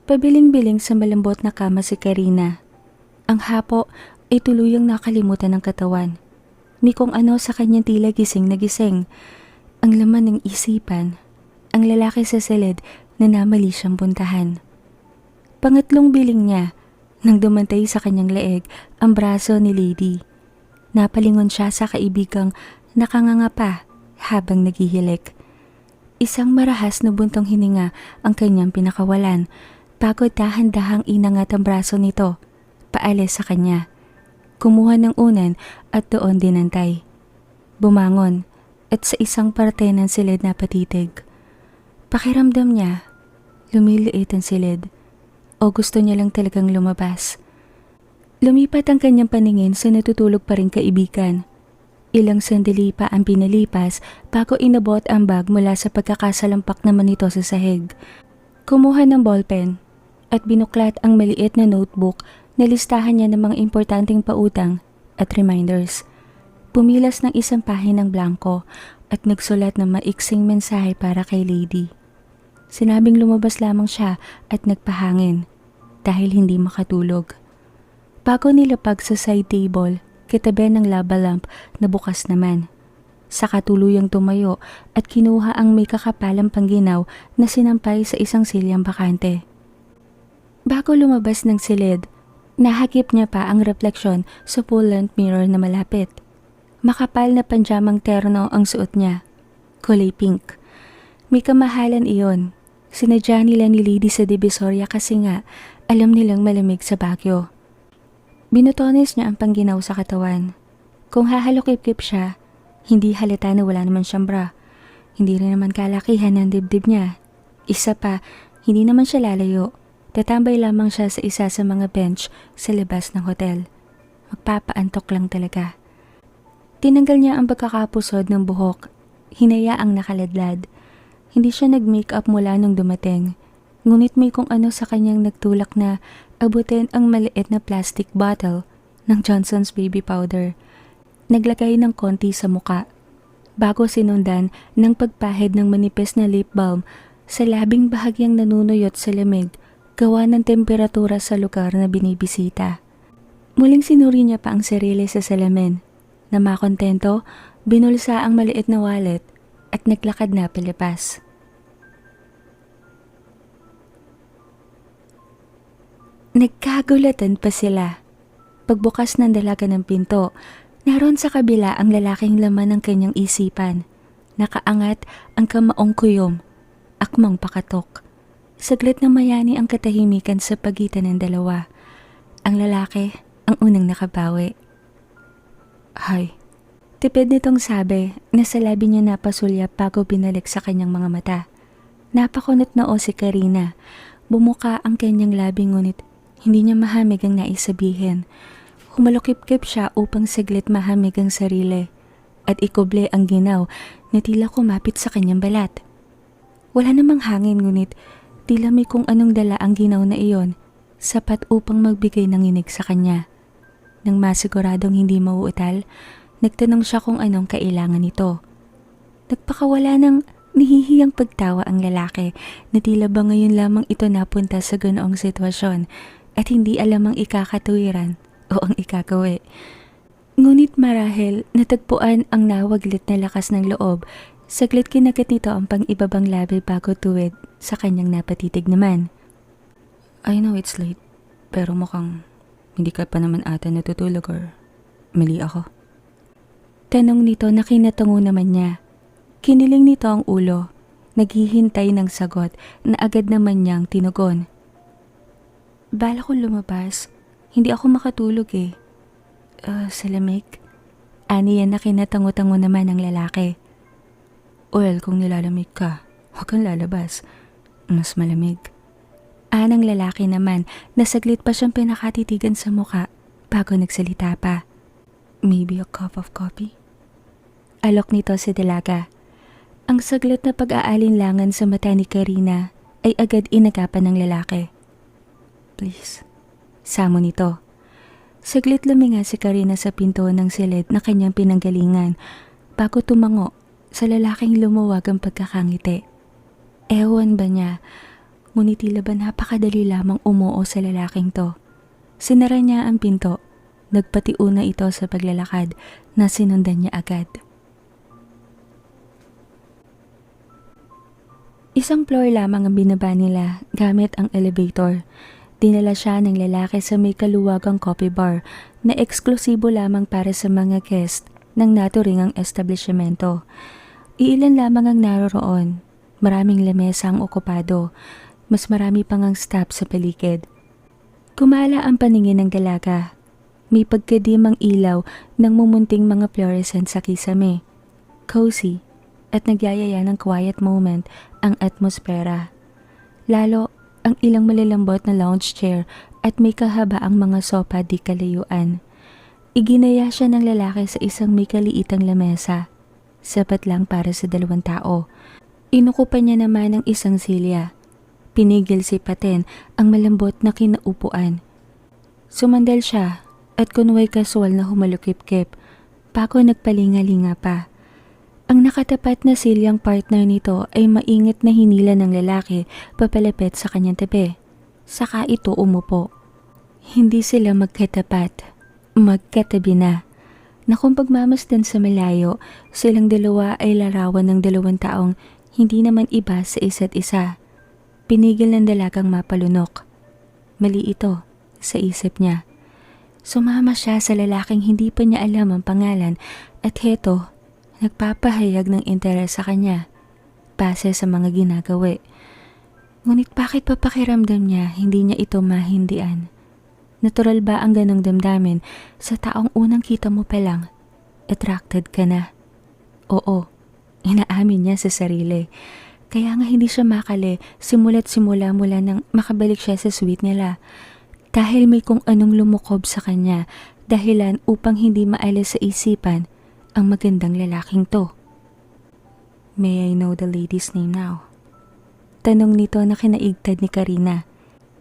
Pabiling-biling sa malambot na kama si Karina. Ang hapo ay tuluyang nakalimutan ng katawan. Ni kung ano sa kanyang tila gising na gising. Ang laman ng isipan, ang lalaki sa silid na namali siyang puntahan. Pangatlong biling niya, nang dumantay sa kanyang leeg ang braso ni Lady. Napalingon siya sa kaibigang nakanganga pa habang naghihilik. Isang marahas na buntong hininga ang kanyang pinakawalan bago dahan-dahang inangat ang braso nito, paalis sa kanya. Kumuha ng unan at doon dinantay. Bumangon at sa isang parte ng silid na patitig. Pakiramdam niya, lumiliit ang silid o gusto niya lang talagang lumabas. Lumipat ang kanyang paningin sa natutulog pa ring kaibigan. Ilang sandali pa ang pinalipas bago inabot ang bag mula sa pagkakasalampak naman nito sa sahig. Kumuha ng ballpen at binuklat ang maliit na notebook na listahan niya ng mga importanteng pautang at reminders. Pumilas ng isang pahinang blanco at nagsulat ng maiksing mensahe para kay Lady. Sinabing lumabas lamang siya at nagpahangin dahil hindi makatulog. Bago nilapag sa side table, katabi ng lava lamp na bukas naman. Saka tuluyang tumayo at kinuha ang may kakapalang pangginaw na sinampay sa isang silyang bakante. Bago lumabas ng silid, nahagip niya pa ang refleksyon sa full-length mirror na malapit. Makapal na panjamang terno ang suot niya, kulay pink. May kamahalan iyon. Sinadya nila ni Lady sa Divisoria kasi nga alam nilang malamig sa Baguio. Binutones niya ang pangginaw sa katawan. Kung hahalokip-kip siya, hindi halata na wala naman siyang bra. Hindi rin naman kalakihan ng dibdib niya. Isa pa, hindi naman siya lalayo. Tatambay lamang siya sa isa sa mga bench sa labas ng hotel. Magpapaantok lang talaga. Tinanggal niya ang pagkakapusod ng buhok. Hinayaang nakaladlad. Hindi siya nag-makeup mula nung dumating. Ngunit may kung ano sa kanyang nagtulak na abutin ang maliit na plastic bottle ng Johnson's baby powder. Naglagay ng konti sa muka. Bago sinundan ng pagpahid ng manipis na lip balm sa labing bahagyang nanunuyot sa lamig gawa ng temperatura sa lugar na binibisita. Muling sinuri niya pa ang sarili sa salamin. Na makontento, binulsa ang maliit na wallet at naglakad na palipas. Nagkagulatan pa sila. Pagbukas ng dalaga ng pinto, naroon sa kabila ang lalaking laman ng kanyang isipan. Nakaangat ang kamaong kuyom, akmang pakatok. Saglit na mayani ang katahimikan sa pagitan ng dalawa. Ang lalaki ang unang nakabawi. Hay. Tipid nitong sabi na sa labi niya napasulyap bago binalik sa kanyang mga mata. Napakunot na o si Karina. Bumuka ang kanyang labi ngunit hindi niya mahamig ang naisabihin. Humalukip-kip siya upang saglit mahamig ang sarili at ikuble ang ginaw na tila kumapit sa kanyang balat. Wala namang hangin ngunit tila may kung anong dala ang ginaw na iyon, sapat upang magbigay ng inig sa kanya. Nang masiguradong hindi mauutal, nagtanong siya kung anong kailangan nito. Nagpakawala ng nahihiyang pagtawa ang lalaki na tila ba ngayon lamang ito napunta sa ganoong sitwasyon at hindi alam ang ikakatuwiran o ang ikagawi. Ngunit marahil natagpuan ang nawaglit na lakas ng loob, saglit kinagat nito ang pang-ibabang labi bago tuwid sa kanyang napatitig naman. I know it's late, pero mukhang hindi ka pa naman ata natutulog or mali ako. Tanong nito na kinatango naman niya. Kiniling nito ang ulo, naghihintay ng sagot na agad naman niyang tinugon. Bala ko lumabas, hindi ako makatulog eh. Sa lamig? Ani yan na kinatango-tango naman ang lalaki. Well, kung nilalamig ka, huwag kang lalabas. Mas malamig. Anang lalaki naman na saglit pa siyang pinakatitigan sa muka bago nagsalita pa. Maybe a cup of coffee? Alok nito si Dalaga. Ang saglit na pag-aalinlangan sa mata ni Karina ay agad inagapan ng lalaki. Please, samo nito. Saglit luminga si Karina sa pinto ng silid na kanyang pinanggalingan bago tumango sa lalaking lumuwag ang pagkakangiti. Ewan ba niya, Ngunit tila ba napakadali lamang umuo sa lalaking to. Sinara niya ang pinto. Nagpatiuna ito sa paglalakad na sinundan niya agad. Isang floor lamang ang binaba nila gamit ang elevator. Dinala siya ng lalaki sa may kaluwagang coffee bar na eksklusibo lamang para sa mga guest ng naturingang establishmento. Iilan lamang ang naroroon. Maraming lamesa ang okupado. Mas marami pang ang staff sa paligid. Kumala ang paningin ng dalaga. May pagkadimang ilaw ng mumunting mga fluorescent sa kisame. Cozy at nagyayaya ng quiet moment ang atmosfera. Lalo ang ilang malalambot na lounge chair at may kahabaang mga sopa di kalayuan. Iginaya siya ng lalaki sa isang may kaliitang lamesa. Sapat lang para sa 2 tao. Inukupan niya naman ang isang silya. Pinigil si Paten ang malambot na kinaupuan. Sumandal siya at kunway kasual na humalukip-kip bago nagpalinga-linga pa. Ang nakatapat na silyang partner nito ay maingat na hinila ng lalaki papalapit sa kanyang tabi. Saka ito umupo. Hindi sila magkatapat. Magkatabi na. Na kung pagmamasdan sa malayo, silang dalawa ay larawan ng 2 taong hindi naman iba sa isa't isa. Pinigil ng dalagang mapalunok. Mali ito sa isip niya. Sumama siya sa lalaking hindi pa niya alam ang pangalan at heto, nagpapahayag ng interes sa kanya base sa mga ginagawa. Ngunit bakit papakiramdam niya hindi niya ito mahindian? Natural ba ang ganong damdamin sa taong unang kita mo pa lang? Attracted ka na? Oo, inaamin niya sa sarili. Kaya nga hindi siya makali simula't simula mula nang makabalik siya sa suite nila. Dahil may kung anong lumukob sa kanya dahilan upang hindi maalis sa isipan ang magandang lalaking to. May I know the lady's name now? Tanong nito na kinaigtad ni Karina.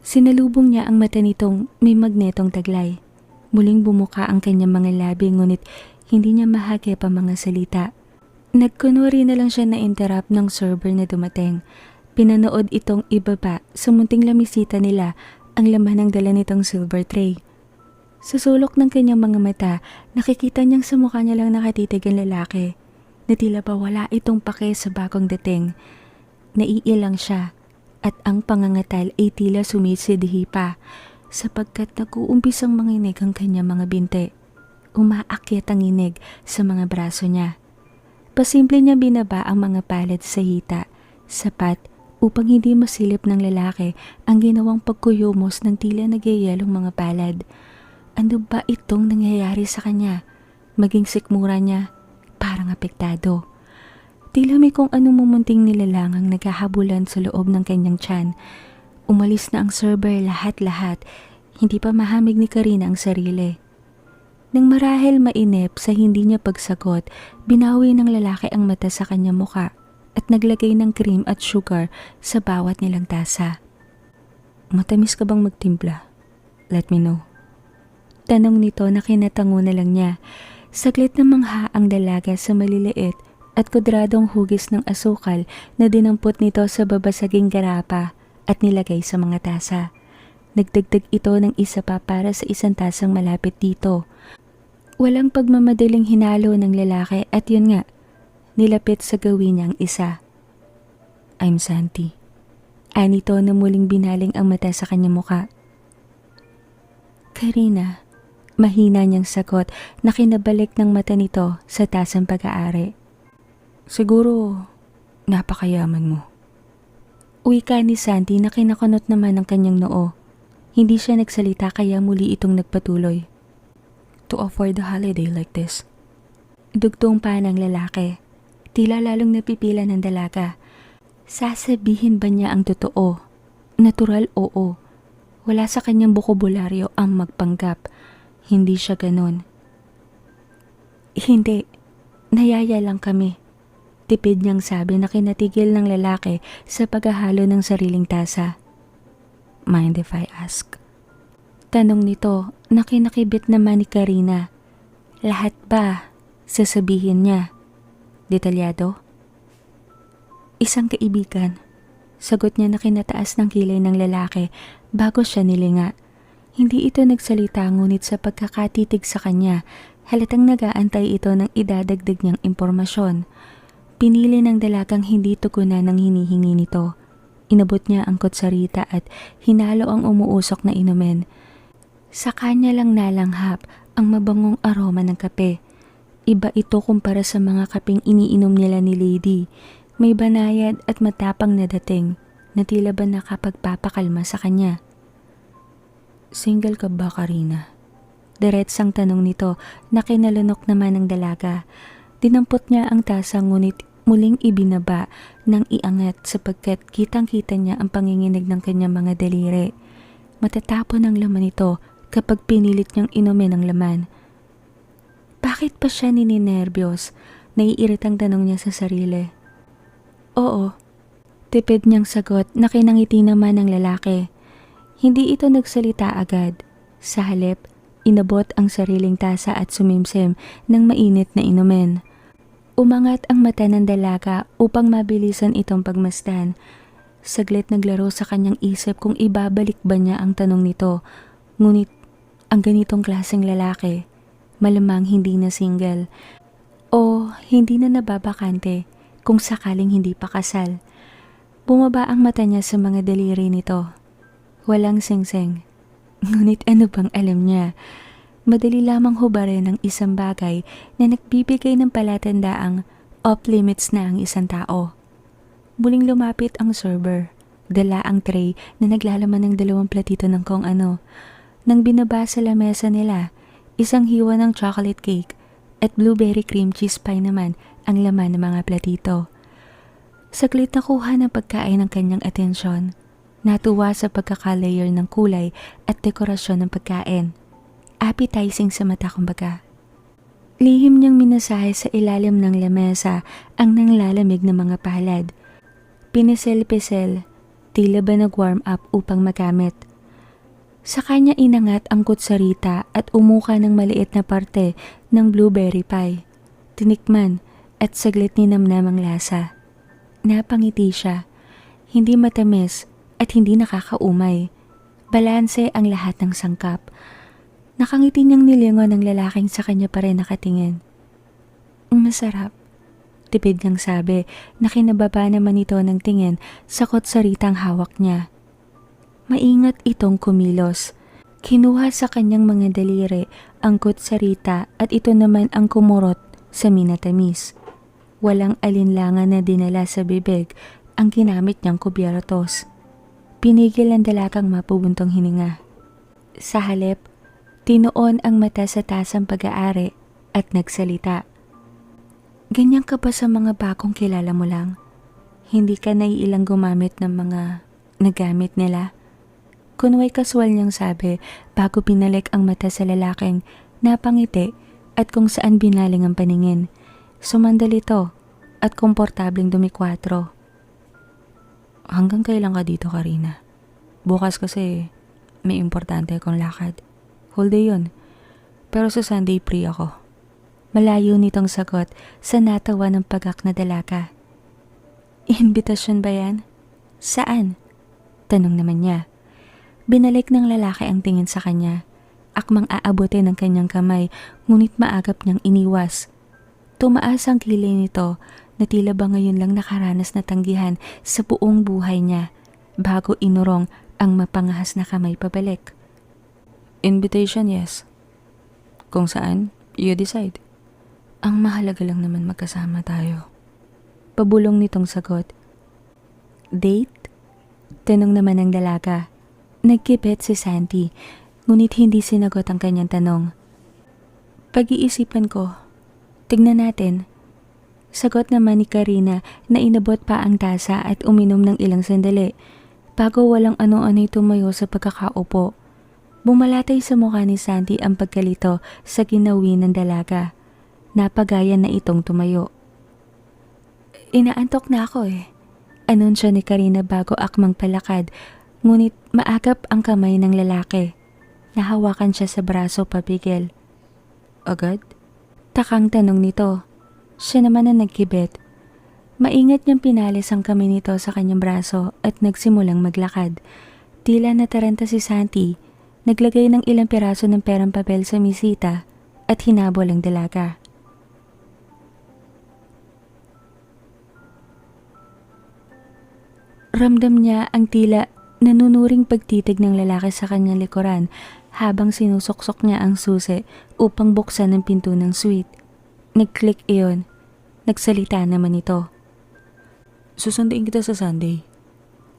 Sinalubong niya ang mata nitong may magnetong taglay. Muling bumuka ang kanyang mga labi ngunit hindi niya mahagip ang mga salita. Nagkunwari na lang siya na interrupt ng server na dumating. Pinanood itong ibaba sa munting lamisita nila ang laman ng dala nitong silver tray. Sa sulok ng kanyang mga mata, nakikita niyang sa mukha niya lang nakatitig ang lalaki, na tila ba wala itong pake sa bagong dating. Naiilang siya at ang pangangatal ay tila sumisidhi pa sapagkat nag-uumpisang manginig ang kanyang mga binte. Umaakyat ang inig sa mga braso niya. Pasimple niya binaba ang mga palad sa hita, sapat upang hindi masilip ng lalaki ang ginawang pagkuyumos ng tila nagyayelong mga palad. Ano ba itong nangyayari sa kanya? Maging sikmura niya, parang apektado. Tila may kung anong mumunting nilalangang naghahabulan sa loob ng kanyang tiyan. Umalis na ang server lahat-lahat, hindi pa mahamig ni Karina ang sarili. Nang marahil mainip sa hindi niya pagsagot, binawi ng lalaki ang mata sa kanyang muka at naglagay ng cream at sugar sa bawat nilang tasa. Matamis ka bang magtimpla? Let me know. Tanong nito na kinatango na lang niya. Saglit na mangha ang dalaga sa maliliit at kwadradong hugis ng asukal na dinampot nito sa babasaging garapa at nilagay sa mga tasa. Nagdagdag ito ng isa pa para sa isang tasang malapit dito. Walang pagmamadaling hinalo ng lalaki at yun nga, nilapit sa gawin niyang isa. I'm Santi. Anito na muling binaling ang mata sa kanyang muka. Karina, mahina niyang sagot na kinabalik ng mata nito sa tasang pag-aari. Siguro, napakayaman mo. Wika ni Santi na kinakunot naman ang kanyang noo. Hindi siya nagsalita kaya muli itong nagpatuloy. To afford the holiday like this. Dugtong pa ng lalaki. Tila lalong napipila ng dalaga. Sasabihin ba niya ang totoo? Natural oo. Wala sa kanyang bokabularyo ang magpanggap. Hindi siya ganon. Hindi. Nayaya lang kami. Tipid niyang sabi na kinatigil ng lalaki sa paghahalo ng sariling tasa. Mind if I ask? Tanong nito na kinakibit naman ni Karina. Lahat ba sasabihin niya? Detalyado? Isang kaibigan. Sagot niya na kinataas ng kilay ng lalaki bago siya nilinga. Hindi ito nagsalita ngunit sa pagkakatitig sa kanya, halatang nag-aantay ito ng idadagdag niyang impormasyon. Pinili ng dalagang hindi tugunan ng hinihingi nito. Inabot niya ang kutsarita at hinalo ang umuusok na inumin. Sa kanya lang nalanghap ang mabangong aroma ng kape. Iba ito kumpara sa mga kapeng iniinom nila ni Lady. May banayad at matapang na dating na tila ba nakapagpapakalma sa kanya. Single ka ba, Karina? Diretsang tanong nito na kinalunok naman ng dalaga. Dinampot niya ang tasa ngunit muling ibinaba ng iangat sapagkat kitang-kita niya ang panginginig ng kanyang mga daliri. Matatapon ang laman nito kapag pinilit niyang inumin ang laman. Bakit pa siya nininerbiyos? Naiiritang tanong niya sa sarili. Oo, tipid niyang sagot na kinangiti naman ng lalaki. Hindi ito nagsalita agad. Sa halip, inabot ang sariling tasa at sumimsim ng mainit na inumin. Umangat ang mata ng dalaga upang mabilisan itong pagmasdan. Saglit naglaro sa kanyang isip kung ibabalik ba niya ang tanong nito. Ngunit ang ganitong klaseng lalaki, malamang hindi na single o hindi na nababakante kung sakaling hindi pa kasal. Bumaba ang mata niya sa mga daliri nito. Walang singsing. Ngunit ano bang alam niya? Madali lamang hubarin ang isang bagay na nagbibigay ng palatandaang off-limits na ang isang tao. Muling lumapit ang server. Dala ang tray na naglalaman ng 2 platito ng kung ano. Nang binaba sa lamesa nila, isang hiwa ng chocolate cake at blueberry cream cheese pie naman ang laman ng mga platito. Saglit nakuha ng pagkain ng kanyang atensyon. Natuwa sa pagkakalayer ng kulay at dekorasyon ng pagkain. Appetizing sa mata kumbaga. Lihim niyang minasahe sa ilalim ng lamesa ang nanglalamig na mga palad. Pinisel-pisel, tila ba nag-warm up upang magamit. Sa kanya inangat ang kutsarita at umuka ng maliit na parte ng blueberry pie. Tinikman at saglit ninamnam ang lasa. Napangiti siya. Hindi matamis at hindi nakakaumay. Balanse ang lahat ng sangkap. Nakangiti niyang nilingon ng lalaking sa kanya pa rin nakatingin. Masarap. Tipid niyang sabi na kinababa naman ito ng tingin sa kutsaritang hawak niya. Maingat itong kumilos. Kinuha sa kanyang mga daliri ang kutsarita at ito naman ang kumurot sa minatamis. Walang alinlangan na dinala sa bibig ang ginamit niyang kubyertos. Pinigil ang dalagang mapubuntong hininga. Sa halip, tinuon ang mata sa tasang pag-aari at nagsalita. Ganyan ka ba sa mga bagong kilala mo lang? Hindi ka naiilang gumamit ng mga nagamit nila? Kunway kaswal niyang sabi bago binalik ang mata sa lalaking napangiti at kung saan binaling ang paningin. Sumandal ito at komportableng dumikwatro. Hanggang kailan ka dito, Karina? Bukas kasi may importante akong lakad. Whole day yun. Pero sa Sunday free ako. Malayo nitong sagot sa natawa ng pagak na dalaga. Imbitasyon ba yan? Saan? Tanong naman niya. Binalik ng lalaki ang tingin sa kanya. Akmang aabutin ng kanyang kamay ngunit maagap niyang iniwas. Tumaas ang kilay nito na tila ba ngayon lang nakaranas na tanggihan sa buong buhay niya bago inurong ang mapangahas na kamay pabalik. Invitation, yes. Kung saan, you decide. Ang mahalaga lang naman magkasama tayo. Pabulong nitong sagot. Date? Tanong naman ng dalaga. Nagkipit si Santi, ngunit hindi sinagot ang kanyang tanong. Pag-iisipan ko. Tignan natin. Sagot naman ni Karina na inabot pa ang tasa at uminom ng ilang sandali bago walang ano-ano'y tumayo sa pagkakaupo. Bumalatay sa mukha ni Santi ang pagkalito sa ginawi ng dalaga. Napagaya na itong tumayo. Inaantok na ako eh. Anunsyo ni Karina bago akmang palakad, ngunit maagap ang kamay ng lalaki. Nahawakan siya sa braso papigil. Agad? Takang tanong nito. Siya naman ang nagkibit. Maingat niyang pinalis ang kamay nito sa kanyang braso at nagsimulang maglakad. Tila nataranta si Santi, naglagay ng ilang piraso ng perang papel sa misita at hinabol ang dalaga. Ramdam niya ang tila nanunuring pagtitig ng lalaki sa kanyang likuran habang sinusuksok niya ang susi upang buksan ang pinto ng suite. Nag-click iyon. Nagsalita naman ito. Susunduin kita sa Sunday.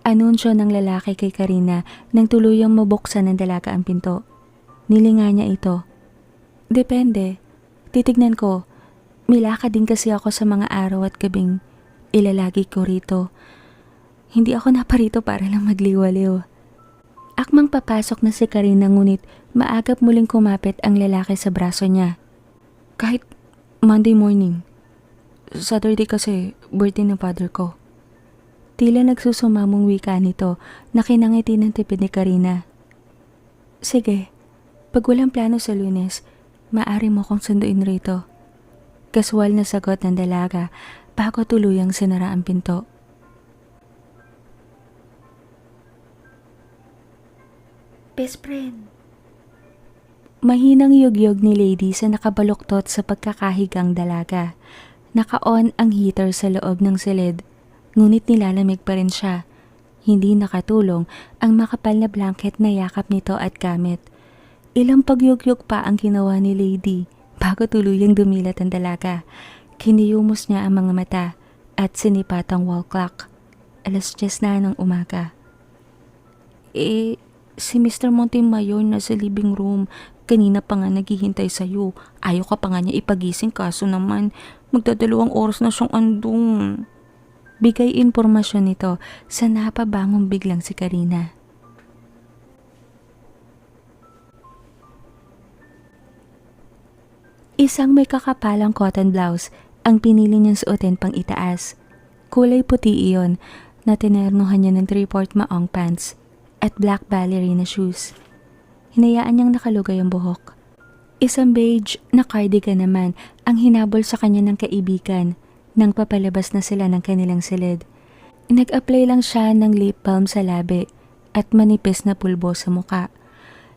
Anunsyo ng lalaki kay Karina nang tuluyang mabuksan ng dalaga ang pinto. Nilinga niya ito. Depende. Titignan ko. Milakad din kasi ako sa mga araw at gabing ilalagi ko rito. Hindi ako naparito para lang magliwaliw. Akmang papasok na si Karina ngunit maagap muling kumapit ang lalaki sa braso niya. Kahit Monday morning. Saturday kasi birthday ng father ko. Tila nagsusumamong wika nito na kinangiti ng tipid ni Karina. Sige, pag walang plano sa Lunes, maaari mo kong sunduin rito. Kaswal na sagot ng dalaga bago tuluyang sinara ang pinto. Best friend. Mahinang yugyog ni Lady sa nakabaluktot sa pagkakahigang dalaga. Naka-on ang heater sa loob ng silid, ngunit nilalamig pa rin siya. Hindi nakatulong ang makapal na blanket na yakap nito at gamit. Ilang pagyugyog pa ang ginawa ni Lady bago tuluyang dumilat ang dalaga. Kiniyumos niya ang mga mata at sinipat ang wall clock. 10:00 na ng umaga. Si Mr. Montemayor nasa living room. Kanina pa nga naghihintay sa'yo. Ayaw ka pa nga niya ipagising kaso naman magdadalawang oras na siyang andun. Bigay impormasyon nito sa napabangong biglang si Karina. Isang may kakapalang cotton blouse ang pinili niyang suotin pang itaas. Kulay puti iyon na tinernuhan niya ng 3/4 maong pants at black ballerina shoes. Hinayaan niyang nakalugay ang buhok. Isang beige na cardigan naman ang hinabol sa kanya ng kaibigan nang papalabas na sila ng kanilang silid. Nag-apply lang siya ng lip balm sa labi at manipis na pulbo sa muka.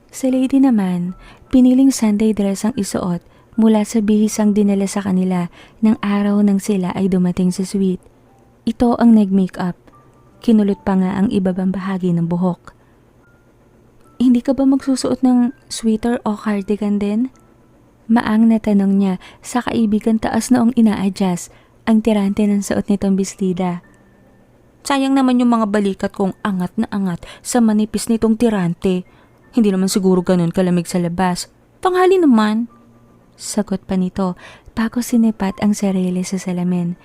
Sa Lady naman, piniling Sunday dress ang isuot mula sa bihisang dinala sa kanila ng araw nang sila ay dumating sa suite. Ito ang nag-makeup. Kinulot pa nga ang ibabang bahagi ng buhok. Hindi ka ba magsusuot ng sweater o cardigan din? Maang na tanong niya sa kaibigan taas noong ina-adjust ang tirante ng suot nitong bestida. Sayang naman yung mga balikat kong angat na angat sa manipis nitong tirante. Hindi naman siguro ganun kalamig sa labas. Tanghali naman. Sagot pa nito bago sinipat ang sarili sa salamin.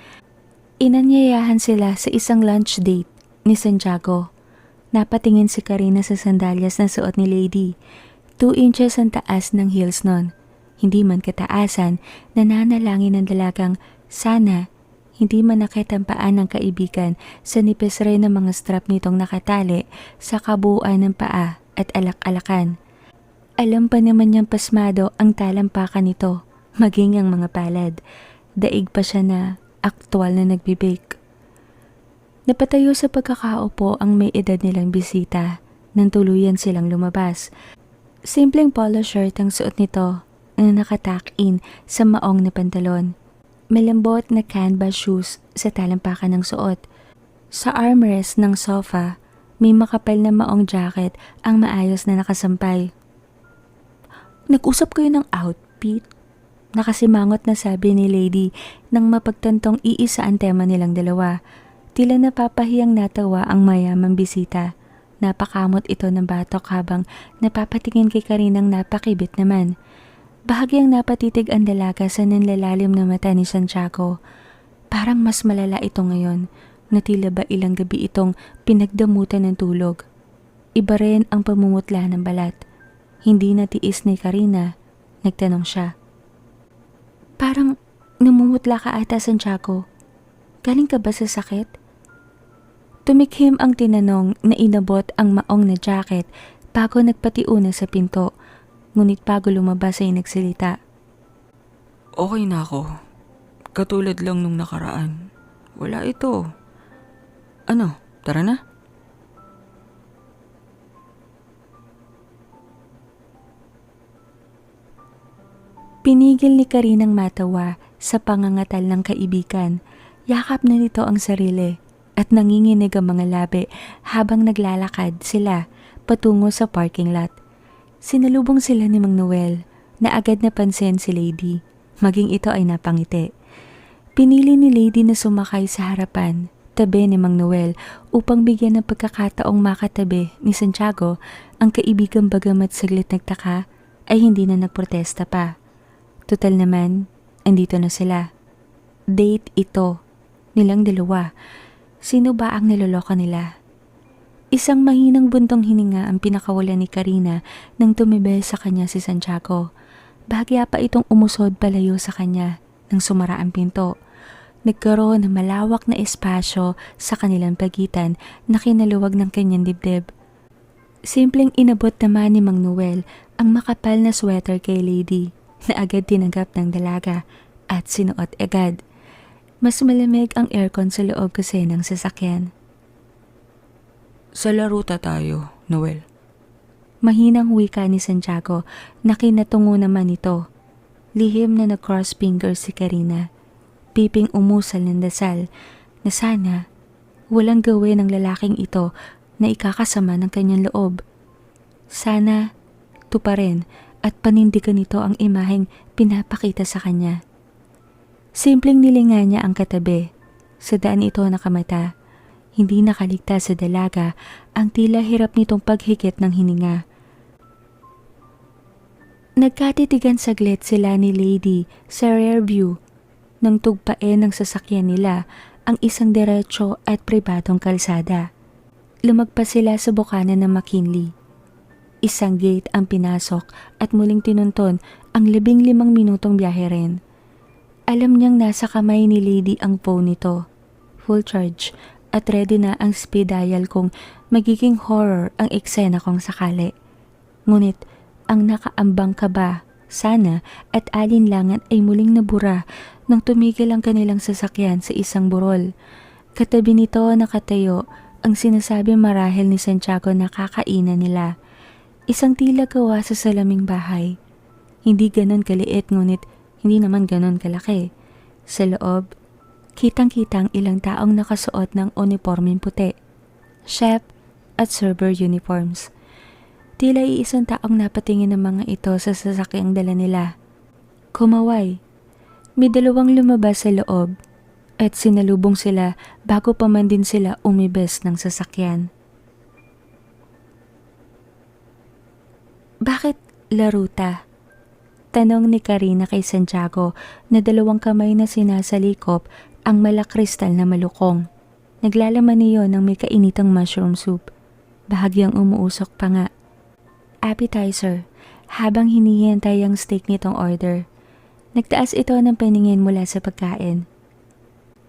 Inanyayahan sila sa isang lunch date ni Santiago. Napatingin si Karina sa sandalyas na suot ni Lady. 2 inches ang taas ng heels nun. Hindi man kataasan, nananalangin ng dalagang sana hindi man nakitampaan ng kaibigan sa nipis rin ng mga strap nitong nakatali sa kabuuan ng paa at alak-alakan. Alam pa naman niyang pasmado ang talampakan nito, maging ang mga palad. Daig pa siya na aktwal na nagbibake. Napatayo sa pagkakaupo ang may edad nilang bisita nang tuluyan silang lumabas. Simpleng polo shirt ang suot nito na nakatuck-in sa maong na pantalon. Malambot na canvas shoes sa talampakan ng suot. Sa armrest ng sofa, may makapal na maong jacket ang maayos na nakasampay. Nag-usap kayo ng outfit? Nakasimangot na sabi ni Lady nang mapagtantong iisa ang tema nilang dalawa. Tila napapahiyang natawa ang mayamang bisita. Napakamot ito ng batok habang napapatingin kay Karinang napakibit naman. Bahagyang napatitig ang dalaga sa nanlalalim na mata ni Santiago. Parang mas malala ito ngayon na tila ba ilang gabi itong pinagdamutan ng tulog. Iba rin ang pamumutla ng balat. Hindi natiis ni Karina. Nagtanong siya. Parang namumutla ka ata, Santiago. Galing ka ba sa sakit? Tumikhim ang tinanong na inabot ang maong na jacket bago nagpatiuna sa pinto. Ngunit bago lumabas ay nagsalita. Okay na ako. Katulad lang nung nakaraan. Wala ito. Ano, tara na? Pinigil ni Karinang matawa sa pangangatal ng kaibigan. Yakap na nito ang sarili at nanginginig ang mga labi habang naglalakad sila patungo sa parking lot. Sinalubong sila ni Mang Noel na agad napansin si Lady, maging ito ay napangiti. Pinili ni Lady na sumakay sa harapan, tabi ni Mang Noel upang bigyan ng pagkakataong makatabi ni Santiago ang kaibigang bagamat saglit nagtaka ay hindi na nagprotesta pa. Tutal naman, andito na sila. Date ito, nilang dalawa. Sino ba ang niloloko nila? Isang mahinang buntong hininga ang pinakawala ni Karina nang tumibe sa kanya si Santiago. Bahagya pa itong umusod palayo sa kanya nang sumara ang pinto. Nagkaroon ng malawak na espasyo sa kanilang pagitan na kinaluwag ng kanyang dibdib. Simpleng inabot naman ni Mang Noel ang makapal na sweater kay Lady na agad tinanggap ng dalaga at sinuot agad. Mas malamig ang aircon sa loob kasi ng sasakyan. Sa laruta tayo, Noel. Mahinang wika ni Santiago na kinatungo naman ito. Lihim na nag-cross fingers si Karina. Piping umusal ng dasal na sana walang gawin ng lalaking ito na ikakasama ng kanyang loob. Sana tuparin at panindigan nito ang imaheng pinapakita sa kanya. Simpleng nilinga niya ang katabi. Sa daan ito nakamata. Hindi nakaligtas sa dalaga ang tila hirap nitong paghigit ng hininga. Nagkatitigan saglit sila ni Lady sa rear view nang tugpain ng sasakyan nila ang isang diretso at pribadong kalsada. Lumagpas sila sa bukana ng McKinley. Isang gate ang pinasok at muling tinunton ang 15 minutong biyahe rin. Alam niyang nasa kamay ni Lady ang phone nito. Full charge at ready na ang speed dial kung magiging horror ang eksena kung sakali. Ngunit ang nakaambang kaba, sana at alinlangan ay muling nabura nang tumigil ang kanilang sasakyan sa isang burol. Katabi nito nakatayo ang sinasabi marahil ni Santiago na kakainan nila. Isang tila gawa sa salaming bahay. Hindi ganon kaliit ngunit hindi naman ganon kalaki. Sa loob, kitang-kitang ilang taong nakasuot ng uniformeng puti, chef at server uniforms. Tila iisang taong napatingin ng mga ito sa sasakyang dala nila. Kumaway. May dalawang lumabas sa loob at sinalubong sila bago pa man din sila umibes ng sasakyan. Bakit laruta? Tanong ni Karina kay Santiago na dalawang kamay na sinasalikop ang malakristal na malukong. Naglalaman niyon ng may kainitang mushroom soup. Bahagyang umuusok pa nga. Appetizer, habang hinihintay ang steak nitong order. Nagtaas ito ng paningin mula sa pagkain.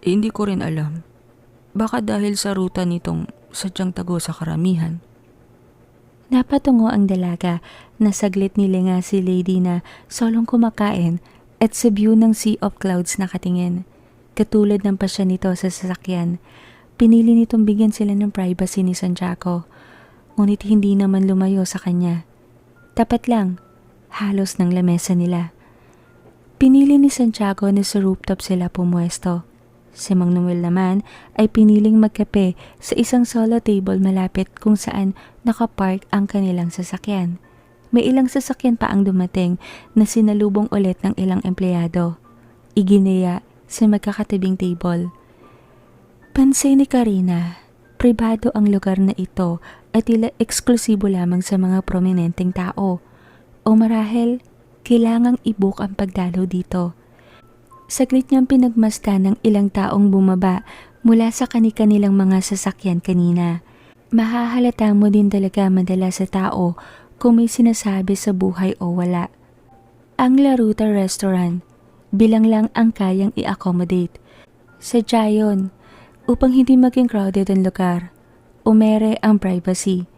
Hindi ko rin alam. Baka dahil sa ruta nitong sadyang tago sa karamihan. Napatungo ang dalaga na saglit nilinga si Lady na solong kumakain at sa view ng sea of clouds nakatingin. Katulad ng pasya nito sa sasakyan, pinili nitong bigyan sila ng privacy ni Santiago. Ngunit hindi naman lumayo sa kanya. Tapat lang, halos ng lamesa nila. Pinili ni Santiago na sa rooftop sila pumuesto. Si Mang Noel naman ay piniling magkape sa isang solo table malapit kung saan nakapark ang kanilang sasakyan. May ilang sasakyan pa ang dumating na sinalubong ulit ng ilang empleyado. Iginaya sa magkakatabing table. Pansin ni Karina, pribado ang lugar na ito at tila eksklusibo lamang sa mga prominenteng tao. O marahil, kailangang i-book ang pagdalo dito. Saglit niyang pinagmasdan ng ilang taong bumaba mula sa kani-kanilang mga sasakyan kanina. Mahahalata mo din talaga madalas sa tao kung may sinasabi sa buhay o wala. Ang Laruta Restaurant, bilang lang ang kayang i-accommodate. Sadya yun, upang hindi maging crowded ang lugar, umere ang privacy,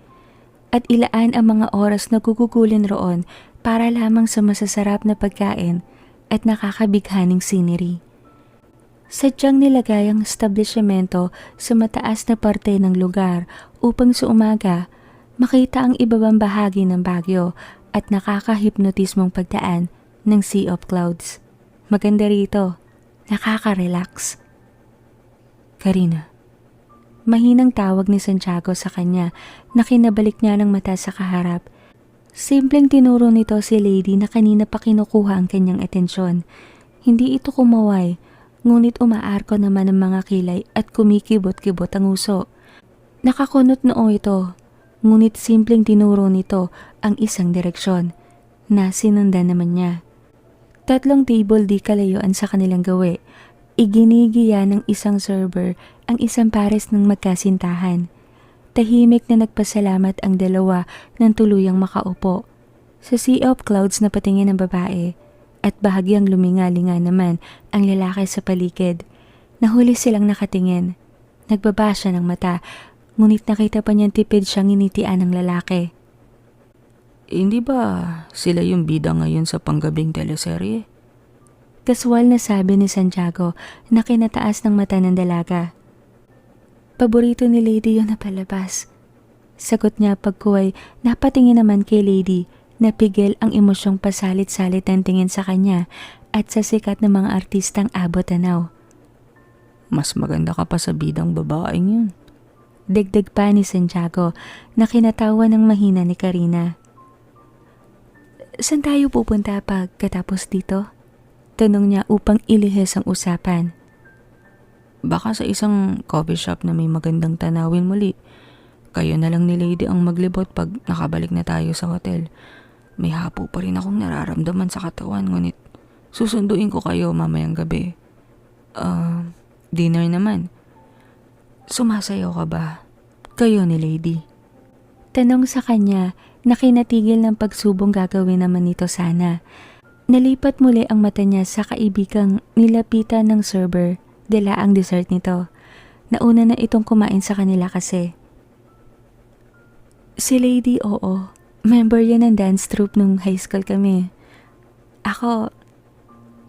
at ilaan ang mga oras na gugugulin roon para lamang sa masasarap na pagkain at nakakabighaning scenery. Sadyang nilagay ang establishmento sa mataas na parte ng lugar upang sa umaga makita ang ibabang bahagi ng Baguio at nakakahipnotismong pagdaan ng Sea of Clouds. Maganda rito, nakaka-relax. Karina, Mahinang tawag ni Santiago sa kanya na kinabalik niya ng mata sa kaharap. Simpleng tinuro nito si Lady na kanina pa kinukuha ang kanyang atensyon. Hindi ito kumaway, ngunit umaarko naman ang mga kilay at kumikibot-kibot ang uso. Nakakunot noo ito, ngunit simpleng tinuro nito ang isang direksyon na sinundan naman niya. 3 table di kalayuan sa kanilang gawi. Iginigiya ng isang server ang isang pares ng magkasintahan. Tahimik na nagpasalamat ang dalawa ng tuluyang makaupo. Sa Sea of Clouds na patingin ng babae at bahagyang lumingalinga naman ang lalaki sa paligid. Nahuli silang nakatingin. Nagbaba siya ng mata, ngunit nakita pa niyang tipid siyang initian ng lalaki. hindi ba sila yung bida ngayon sa panggabing teleserye? Kaswal na sabi ni Santiago na kinataas ng mata ng dalaga. Paborito ni Lady yun na palabas. Sagot niya pagkuway napatingin naman kay Lady na pigil ang emosyong pasalit-salit ng tingin sa kanya at sa sikat ng mga artistang abot-tanaw. Mas maganda ka pa sa bidang babaeng yun. Dagdag pa ni Santiago na kinatawa ng mahina ni Karina. Saan tayo pupunta pagkatapos dito? Tanong niya upang ilihis ang usapan. Baka sa isang coffee shop na may magandang tanawin muli. Kayo na lang ni Lady ang maglibot pag nakabalik na tayo sa hotel. May hapo pa rin akong nararamdaman sa katawan, ngunit susunduin ko kayo mamayang gabi. Dinner naman. Sumasayaw ka ba? Kayo ni Lady. Tanong sa kanya na kinatigil ng pagsubong gagawin naman nito sana. Nalipat muli ang mata niya sa kaibigang nilapitan ng server, dala ang dessert nito. Nauna na itong kumain sa kanila kasi. Si Lady, oo. Member yan ng dance troupe nung high school kami. Ako,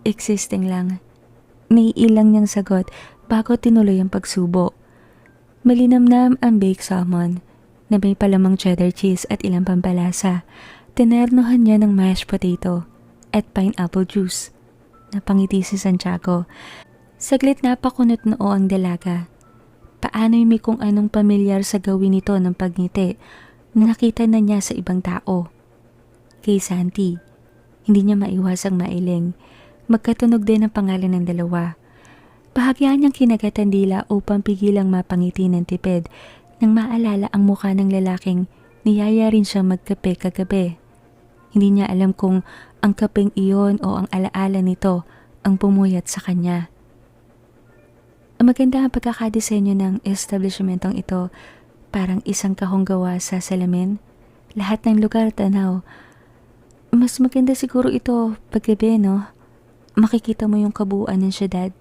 existing lang. Naiilang niyang sagot bago tinuloy ang pagsubo. Malinamnam ang baked salmon na may palamang cheddar cheese at ilang pampalasa. Tinernohan niya ng mashed potato at pineapple juice. Napangiti si Santiago. Saglit napakunot noo ang dalaga. Paano'y may kung anong pamilyar sa gawin nito ng pagngiti na nakita na niya sa ibang tao. Kay Santi, hindi niya maiwasang mailing. Magkatunog din ang pangalan ng dalawa. Bahagyan niyang kinagat ang dila upang pigilang mapangiti ng tipid nang maalala ang mukha ng lalaking niyaya rin siyang magkape kagabi. Hindi niya alam kung ang kapeng iyon o ang alaala nito ang pumuyat sa kanya. Maganda ang pagkakadesenyo ng establishmentong ito, parang isang kahong gawa sa salamin. Lahat ng lugar tanaw. Mas maganda siguro ito paggabi, no? Makikita mo yung kabuuan ng syudad.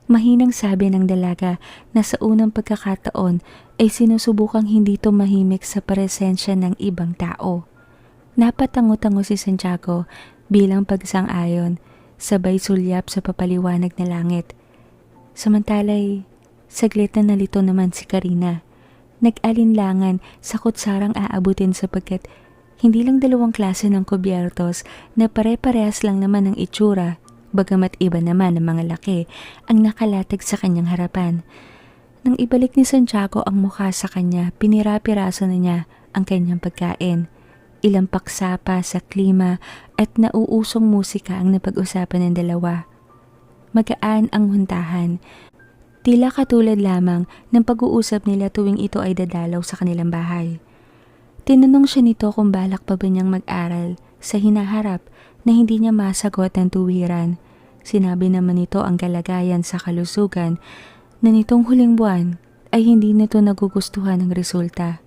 Mahinang sabi ng dalaga na sa unang pagkakataon ay sinusubukang hindi tumahimik sa presensya ng ibang tao. Napatango-tango si Santiago bilang pagsang-ayon, sabay sulyap sa papaliwanag na langit. Samantalay, saglit na nalito naman si Karina. Nag-alinlangan sa kutsarang aabutin sapagkat hindi lang 2 klase ng kubyertos na pare-parehas lang naman ng itsura, bagamat iba naman ang mga laki ang nakalatag sa kanyang harapan. Nang ibalik ni Santiago ang mukha sa kanya, pinira-piraso na niya ang kanyang pagkain. Ilang paksa pa sa klima at nauusong musika ang napag-usapan ng dalawa. Magaan ang huntahan. Tila katulad lamang ng pag-uusap nila tuwing ito ay dadalaw sa kanilang bahay. Tinanong siya nito kung balak pa ba niyang mag-aral sa hinaharap na hindi niya masagot ng tuwiran. Sinabi naman nito ang kalagayan sa kalusugan na nitong huling buwan ay hindi nito nagugustuhan ang resulta.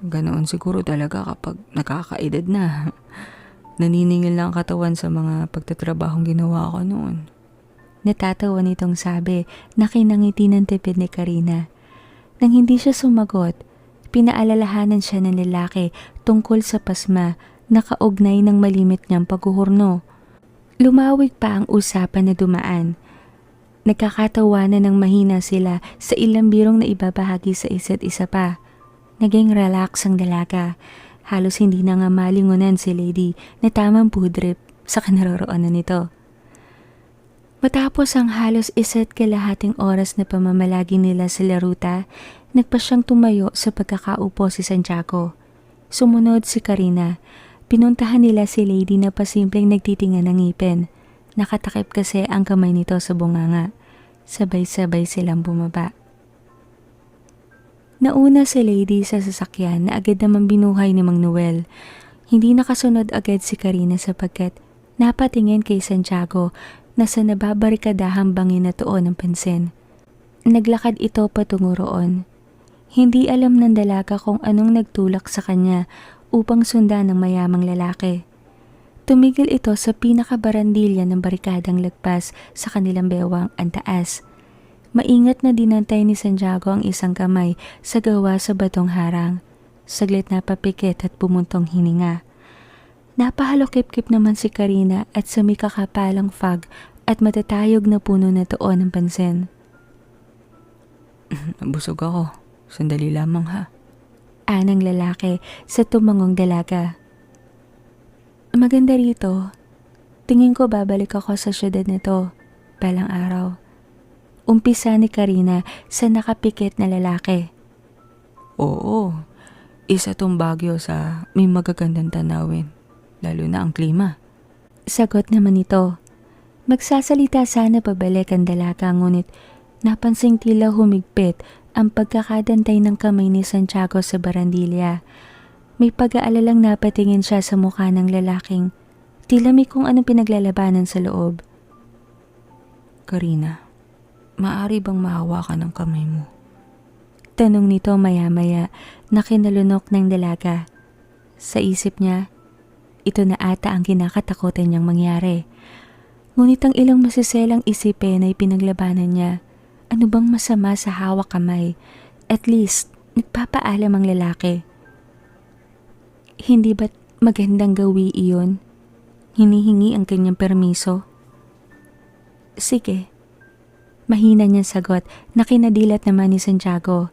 Ganoon siguro talaga kapag nakakaedad na. Naniningil lang ang katawan sa mga pagtatrabahong ginawa ko noon. Natatawa nitong sabi na kinangiti ng tipid ni Karina. Nang hindi siya sumagot, pinaalalahanan siya ng lalaki tungkol sa pasma na kaugnay ng malimit niyang paghuhurno. Lumawig pa ang usapan na dumaan. Nagkakatawanan ng mahina sila sa ilang birong na ibabahagi sa isa't isa pa. Naging relax ang dalaga. Halos hindi na nga malingunan si Lady na tamang pudrip sa kanaroroonan nito. Matapos ang halos 1.5 oras na pamamalagi nila sa laruta, nagpa siyang tumayo sa pagkakaupo si Santiago. Sumunod si Karina. Pinuntahan nila si Lady na pasimpleng nagtitingan ng ngipin. Nakatakip kasi ang kamay nito sa bunganga. Sabay-sabay silang bumaba. Nauna si Lady sa sasakyan na agad naman binuhay ni Mang Noel. Hindi nakasunod agad si Karina sapagkat napatingin kay Santiago na sa nababarikadahang bangin na tuon ng pansin. Naglakad ito patungo roon. Hindi alam ng dalaga kung anong nagtulak sa kanya upang sundan ng mayamang lalaki. Tumigil ito sa pinakabarandilya ng barikadang lagpas sa kanilang bewang ang taas. Maingat na dinantay ni Santiago ang isang kamay sa gawa sa batong harang. Saglit na papikit at pumuntong hininga. Napahalokip-kip naman si Karina at sa may kakapalang fog at matatayog na puno na tuon ng pansin. Busog ako. Sandali lamang ha. Anang lalaki sa tumangong dalaga. Maganda rito. Tingin ko babalik ako sa syudad na to balang araw. Umpisa ni Karina sa nakapikit na lalaki. Oo, isa tong Baguio sa may magagandang tanawin. Lalo na ang klima. Sagot naman ito. Magsasalita sana pabalik ang dalaga ngunit napansing tila humigpit ang pagkakadantay ng kamay ni Santiago sa barandilya. May pag-aalalang napatingin siya sa mukha ng lalaking tila may kung anong pinaglalabanan sa loob. Karina, maaari bang mahawakan ang kamay mo? Tanong nito maya-maya na kinalunok ng dalaga. Sa isip niya, ito na ata ang kinakatakutan niyang mangyari. Ngunit ang ilang masiselang isipin ay pinaglabanan niya. Ano bang masama sa hawak kamay? At least, nagpapaalam ang lalaki. Hindi ba't magandang gawi iyon? Hinihingi ang kanyang permiso? Sige. Mahina niyang sagot na kinadilat naman ni Santiago.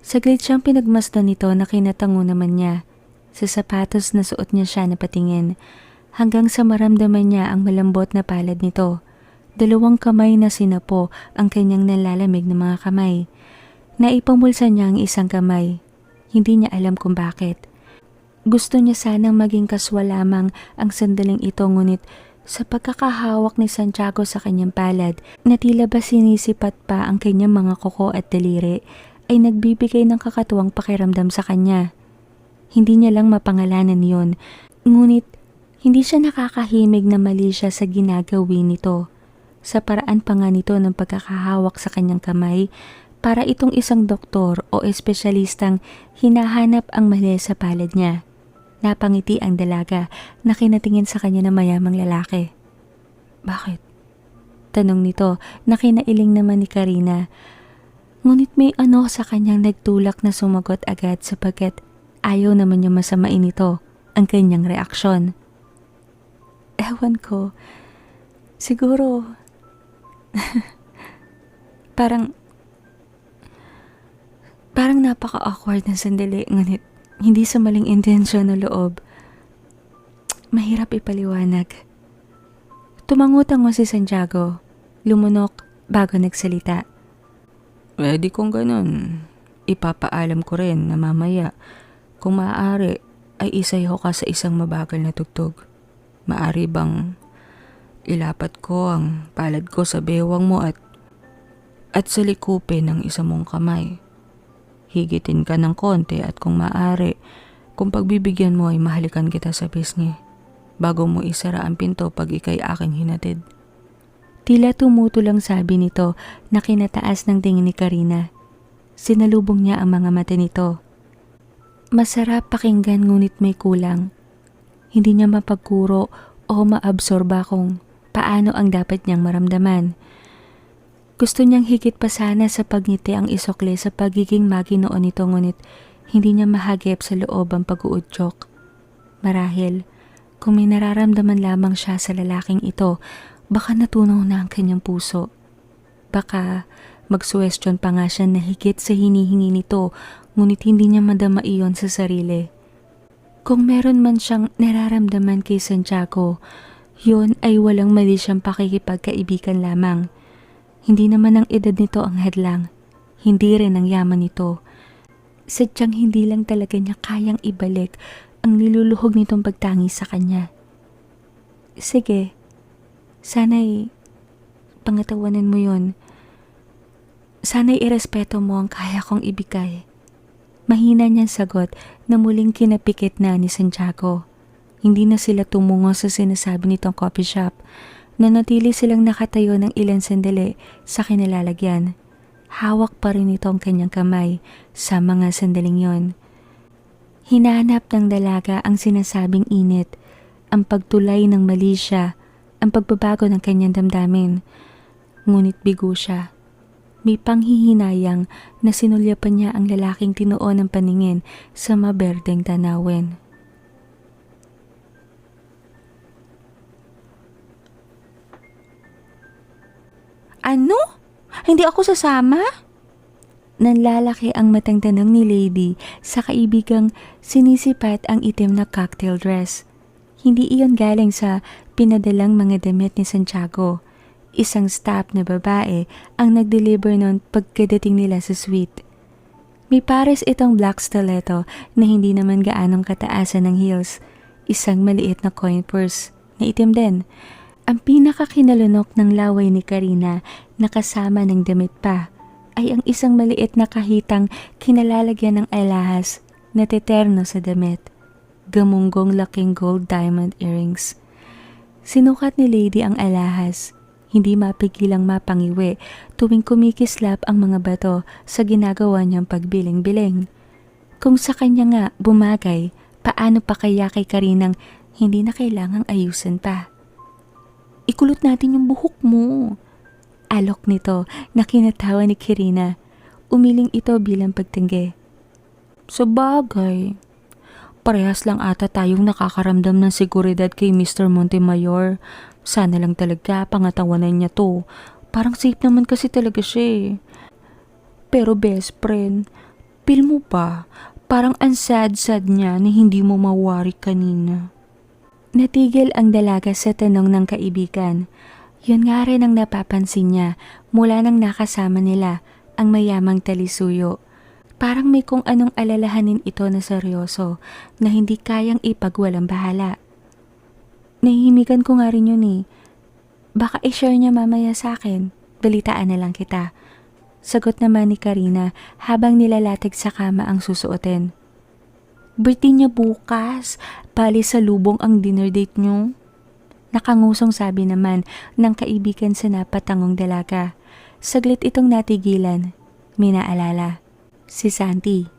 Saglit siyang pinagmasdan nito na kinatango naman niya. Sa sapatos na suot niya siya napatingin hanggang sa maramdaman niya ang malambot na palad nito. 2 kamay na sinapo ang kanyang nalalamig na mga kamay. Naipamulsa niya ang isang kamay. Hindi niya alam kung bakit. Gusto niya sanang maging kaswal lamang ang sandaling ito ngunit sa pagkakahawak ni Santiago sa kanyang palad na tila ba sinisipat pa ang kanyang mga kuko at daliri ay nagbibigay ng kakatuwang pakiramdam sa kanya. Hindi niya lang mapangalanan yon, ngunit hindi siya nakakahimig na mali siya sa ginagawin nito. Sa paraan pa nga nito ng pagkakahawak sa kanyang kamay, para itong isang doktor o espesyalistang hinahanap ang mali sa palad niya. Napangiti ang dalaga na kinatingin sa kanya na mayamang lalaki. Bakit? Tanong nito na kinailing naman ni Karina. Ngunit may ano sa kanyang nagtulak na sumagot agad sapagkat ayaw naman niya masamain ito ang kanyang reaksyon. Ewan ko. Siguro parang napaka-awkward na sandali ngunit hindi sa maling intensyon o loob. Mahirap ipaliwanag. Tumangutango si Santiago. Lumunok bago nagsalita. Pwede kung ganun. Ipapaalam ko rin na mamaya kung maaari ay isayaw ka sa isang mabagal na tugtog. Maaari bang ilapat ko ang palad ko sa bewang mo at salikupin ng isa mong kamay. Higitin ka ng konti at kung maaari, kung pagbibigyan mo ay mahalikan kita sa pisngi bago mo isara ang pinto pag ikay aking hinatid. Tila tumutulang sabi nito na kinataas ng tingin ni Karina. Sinalubong niya ang mga mata nito. Masarap pakinggan ngunit may kulang. Hindi niya mapagkuro o maabsorba kung paano ang dapat niyang maramdaman. Gusto niyang higit pa sana sa pagngiti ang isokle sa pagiging maginoon nito ngunit hindi niya mahagip sa loob ang pag-uudyok. Marahil, kung may nararamdaman lamang siya sa lalaking ito, baka natunaw na ang kanyang puso. Baka magsuwestiyon pa nga siya na higit sa hinihingi nito, ngunit hindi niya madama iyon sa sarili. Kung meron man siyang nararamdaman kay Santiago, yun ay walang mali siyang pakikipagkaibigan lamang. Hindi naman ang edad nito ang hadlang, hindi rin ang yaman nito. Sadyang hindi lang talaga niya kayang ibalik ang niluluhog nitong pagtangi sa kanya. Sige, sana'y pangatawanan mo yun. Sana'y irespeto mo ang kaya kong ibigay. Mahina niyang sagot na muling kinapikit na ni Santiago. Hindi na sila tumungo sa sinasabi nitong coffee shop. Nanatili silang nakatayo ng ilang sandali sa kinalalagyan. Hawak pa rin ito ang kanyang kamay sa mga sandaling yon. Hinahanap ng dalaga ang sinasabing init, ang pagtulay ng mali siya, ang pagbabago ng kanyang damdamin. Ngunit bigo siya. May panghihinayang na sinulyapan niya ang lalaking tinuon ng paningin sa maberdeng tanawin. Ano? Hindi ako sasama? Nanlalaki ang matang tanong ni Lady sa kaibigang sinisipat ang itim na cocktail dress. Hindi iyon galing sa pinadalang mga damit ni Santiago. Isang staff na babae ang nag-deliver noon pagkadating nila sa suite. May pares itong black stiletto na hindi naman gaanong kataasan ng heels. Isang maliit na coin purse na itim din. Ang pinakakinalunok ng laway ni Karina na kasama ng damit pa ay ang isang maliit na kahitang kinalalagyan ng alahas na teterno sa damit. Gamunggong laking gold diamond earrings. Sinukat ni Lady ang alahas. Hindi mapigilang mapangiwi tuwing kumikislap ang mga bato sa ginagawa niyang pagbiling-biling. Kung sa kanya nga bumagay, paano pa kaya kay Karinang hindi na kailangang ayusin pa? Ikulot natin yung buhok mo. Alok nito na kinatawa ni Karina. Umiling ito bilang pagtingge. Sa bagay, parehas lang ata tayong nakakaramdam ng seguridad kay Mr. Montemayor. Sana lang talaga pangatawanan niya to. Parang safe naman kasi talaga siya eh. Pero best friend, feel mo ba? Parang ang sad-sad niya na hindi mo mawari kanina. Natigil ang dalaga sa tanong ng kaibigan. Yun nga rin ang napapansin niya mula nang nakasama nila ang mayamang talisuyo. Parang may kung anong alalahanin ito na seryoso na hindi kayang ipagwalang bahala. Nahihimikan ko nga rin yun eh. Baka i-share niya mamaya sa akin. Balitaan na lang kita. Sagot naman ni Karina habang nilalatig sa kama ang susuotin. Birthday niya bukas. Bali sa lubong ang dinner date niyo. Nakangusong sabi naman ng kaibigan sa napatangong dalaga. Saglit itong natigilan. May naalala. Si Santi.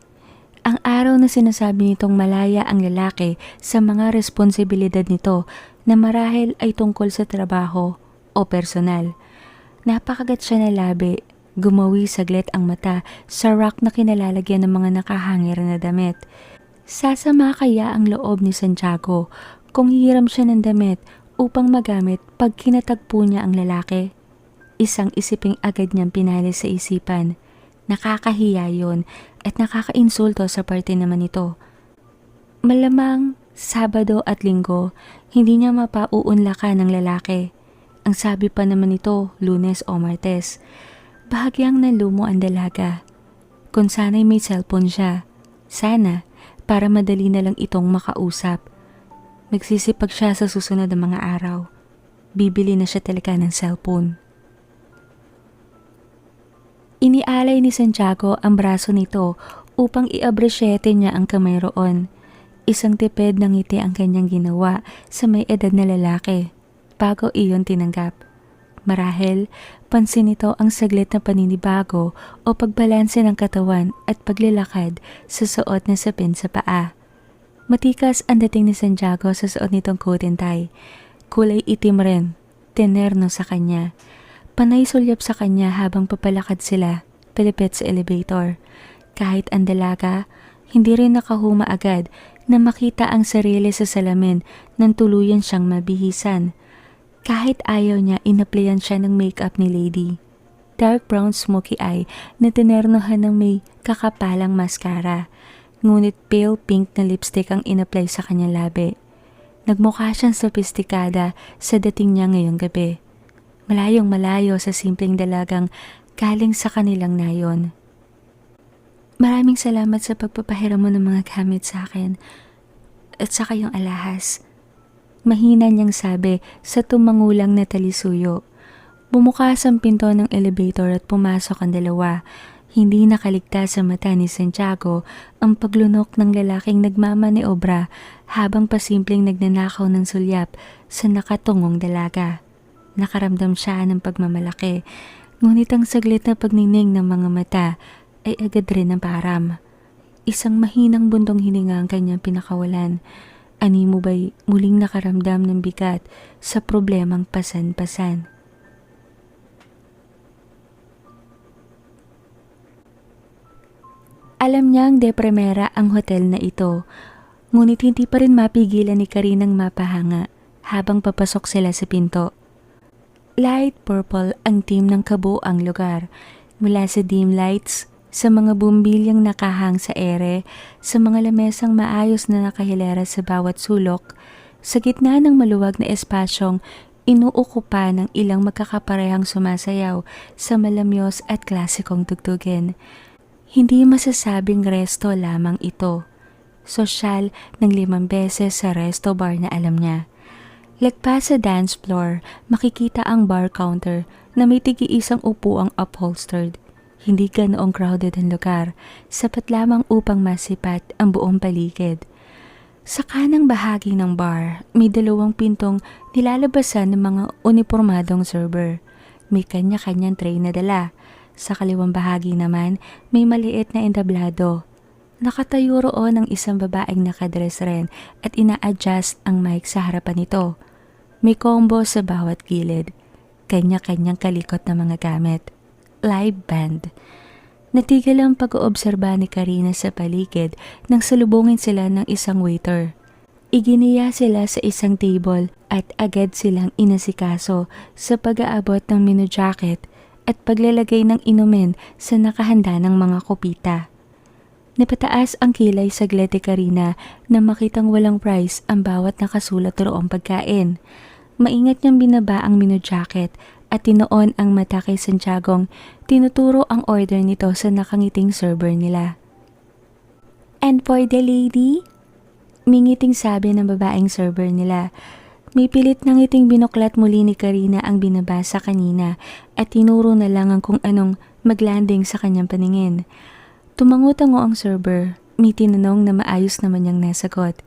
Ang araw na sinasabi nitong malaya ang lalaki sa mga responsibilidad nito na marahil ay tungkol sa trabaho o personal. Napakagat siya na labi. Gumawi saglit ang mata sa rack na kinalalagyan ng mga nakahangir na damit. Sasama kaya ang loob ni Santiago kung hihiram siya ng damit upang magamit pag kinatagpo niya ang lalaki? Isang isiping agad niyang pinali sa isipan. Nakakahiya yun at nakakainsulto sa parte naman ito. Malamang Sabado at Linggo, hindi niya mapauunlakan ng lalaki. Ang sabi pa naman ito, Lunes o Martes. Bahagyang nalumo ang dalaga. Kung sana'y may cellphone siya, sana para madali na lang itong makausap. Magsisipag siya sa susunod na mga araw. Bibili na siya talaga ng cellphone. Inialay ni Santiago ang braso nito upang i-abrisyete niya ang kamay roon. Isang tipid ng ngiti ang kanyang ginawa sa may edad na lalaki bago iyon tinanggap. Marahil, pansin nito ang saglit na paninibago o pagbalanse ng katawan at paglalakad sa suot na sapin sa paa. Matikas ang dating ni Santiago sa suot nitong coat and tie. Kulay itim rin, tenerno sa kanya. Panay sulyap sa kanya habang papalakad sila, palipit sa elevator. Kahit ang dalaga, hindi rin nakahuma agad na makita ang sarili sa salamin nang tuluyan siyang mabihisan. Kahit ayaw niya, inaplayan siya ng makeup ni Lady. dark brown smoky eye na tinernohan ng may kakapalang mascara. Ngunit pale pink na lipstick ang inapply sa kanyang labi. Nagmukha siyang sopistikada sa dating niya ngayong gabi. Malayong malayo sa simpleng dalagang galing sa kanilang nayon. Maraming salamat sa pagpapahiram mo ng mga gamit sa akin at sa kayong alahas. Mahina niyang sabi sa tumangulang na talisuyo. Bumukas ang pinto ng elevator at pumasok ang dalawa. Hindi nakaligtas sa mata ni Santiago ang paglunok ng lalaking nagmamaniobra habang pasimpleng nagnanakaw ng sulyap sa nakatungong dalaga. Nakaramdam siya ng pagmamalaki, ngunit ang saglit na pagnining ng mga mata ay agad rin ang param. Isang mahinang bundong hininga ang kanyang pinakawalan. Animo ba'y muling nakaramdam ng bigat sa problemang pasan-pasan? Alam niyang depremera ang hotel na ito, ngunit hindi pa rin mapigilan ni Karinang mapahanga habang papasok sila sa pinto. Light purple ang team ng kabuang lugar, mula sa dim lights, sa mga bumbilyang nakahang sa ere, sa mga lamesang maayos na nakahilera sa bawat sulok, sa gitna ng maluwag na espasyong inuukupa ng ilang magkakaparehang sumasayaw sa malamyos at klasikong tugtugin. Hindi masasabing resto lamang ito. Sosyal ng 5 beses sa resto bar na alam niya. Lagpas sa dance floor, makikita ang bar counter na may tigi-isang upuang upholstered. Hindi ganoong crowded ang lugar, sapat lamang upang masipat ang buong paligid. Sa kanang bahagi ng bar, may 2 pintong nilalabasan ng mga unipormadong server. May kanya-kanyang tray na dala. Sa kaliwang bahagi naman, may maliit na entablado. Nakatayo roon ang isang babaeng nakadress rin at ina-adjust ang mic sa harapan nito. May combo sa bawat gilid. Kanya-kanyang kalikot na mga gamit. Live band. Natigil ang pag-oobserba ni Karina sa paligid nang salubungin sila ng isang waiter. Iginiya sila sa isang table at agad silang inasikaso sa pag-aabot ng menu jacket at paglalagay ng inumin sa nakahanda ng mga kopita. Napataas ang kilay saglit ni Karina na makitang walang price ang bawat nakasulat roong pagkain. Maingat niyang binaba ang menu jacket at tinoon ang mata kay Santiagong tinuturo ang order nito sa nakangiting server nila. "And for the lady?" Mingiting sabi ng babaeng server nila. May pilit na ngiting binuklat muli ni Karina ang binabasa kanina at tinuro na lang ang kung anong maglanding sa kanyang paningin. Tumango-tango ang server, may tinanong na maayos naman niyang nasagot.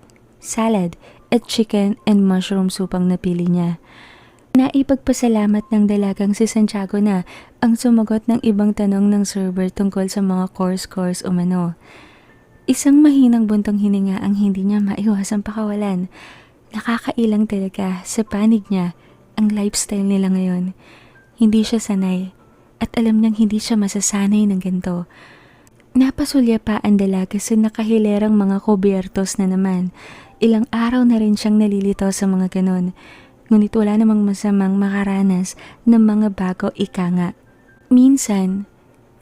Salad at chicken and mushroom soup ang napili niya. Naipagpasalamat ng dalagang si Santiago na ang sumagot ng ibang tanong ng server tungkol sa mga course umano. Isang mahinang buntong hininga ang hindi niya maiwasang pakawalan. Nakakailang talaga sa panig niya ang lifestyle nila ngayon. Hindi siya sanay at alam niyang hindi siya masasanay ng ganito. Napasulya pa ang dalaga sa nakahilerang mga kubiertos na naman. Ilang araw na rin siyang nalilito sa mga ganon. Ngunit wala namang masamang makaranas ng mga bago ika nga. Minsan,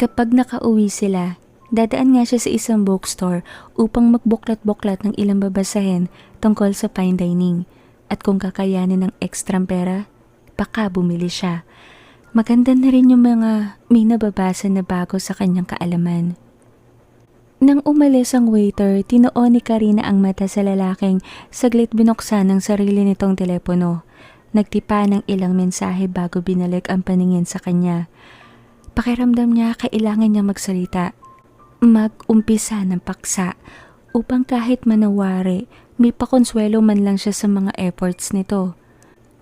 kapag nakauwi sila, dadaan nga siya sa isang bookstore upang magbuklat-buklat ng ilang babasahin tungkol sa fine dining. At kung kakayanin ng ekstrang pera, baka bumili siya. Maganda na rin yung mga may nababasa na bago sa kanyang kaalaman. Nang umalis ang waiter, tinoon ni Karina ang mata sa lalaking saglit binuksan ng sarili nitong telepono. Nagtipa ng ilang mensahe bago binalik ang paningin sa kanya. Pakiramdam niya kailangan niya magsalita. Mag-umpisa ng paksa upang kahit manawari, may pakonsuelo man lang siya sa mga efforts nito.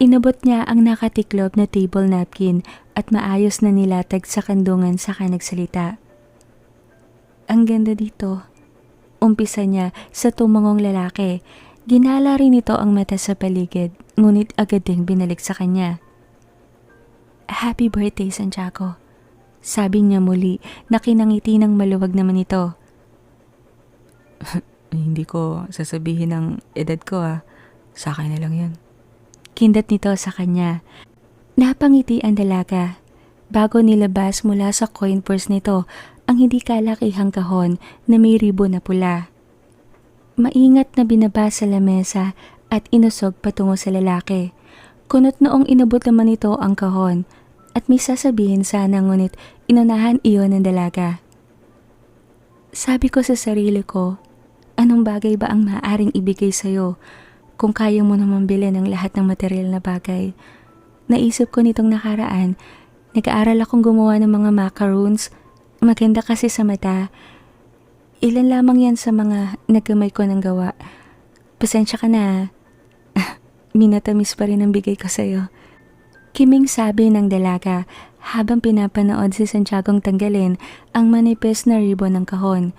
Inabot niya ang nakatiklob na table napkin at maayos na nilatag sa kandungan saka nagsalita. "Ang ganda dito." Umpisa niya sa tumangong lalaki. Ginala rin ito ang mata sa paligid, ngunit agad ding binalik sa kanya. "Happy birthday, Santiago." Sabi niya muli na kinangiti ng maluwag naman ito. Hindi ko sasabihin ang edad ko Sa akin na lang yun. Kindat nito sa kanya. Napangiti ang dalaga. bago nilabas mula sa coin purse nito ang hindi kalakihang kahon na may ribbon na pula. Maingat na binaba sa lamesa at inusog patungo sa lalaki. Kunot noong inabot naman nito ang kahon at may sasabihin sana ngunit inunahan iyon ng dalaga. Sabi ko sa sarili ko, anong bagay ba ang maaaring ibigay sa'yo kung kaya mo naman bilhin ang lahat ng material na bagay? Naisip ko nitong nakaraan, nag-aaral akong gumawa ng mga macaroons, maganda kasi sa mata. Ilan lamang yan sa mga nagkamay ko ng gawa. Pasensya ka na. Minatamis pa rin ang bigay ko sa'yo. Kiming sabi ng dalaga habang pinapanood si Santiago'ng tanggalin ang manipis na ribbon ng kahon.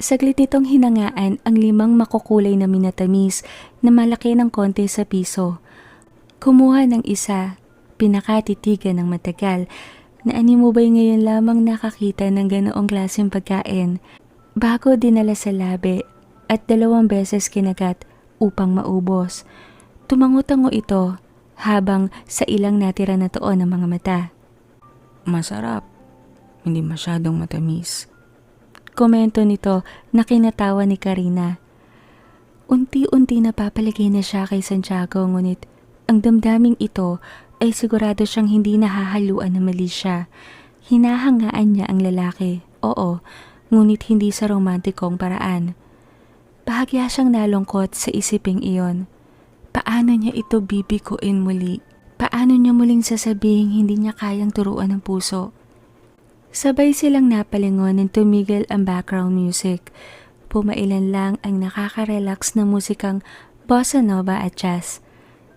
Saglit nitong hinangaan ang 5 makukulay na minatamis na malaki ng konti sa piso. Kumuha ng isa, pinakatitigan ng matagal, na mo ba'y ngayon lamang nakakita ng ganoong klaseng pagkain? Bago dinala sa labi at 2 beses kinagat upang maubos. Tumango-tango ito habang sa ilang natira na tuon ng mga mata. Masarap. Hindi masyadong matamis. Komento nito na kinatawa ni Karina. Unti-unti napapalagay na siya kay Santiago ngunit ang damdaming ito ay sigurado siyang hindi nahahaluan na mali siya. Hinahangaan niya ang lalaki, oo, ngunit hindi sa romantikong paraan. Bahagya siyang nalungkot sa isiping iyon. Paano niya ito bibiguin muli? Paano niya muling sasabing hindi niya kayang turuan ng puso? Sabay silang napalingon nang tumigil ang background music. Pumailan lang ang nakaka-relax na musikang bossa nova at jazz.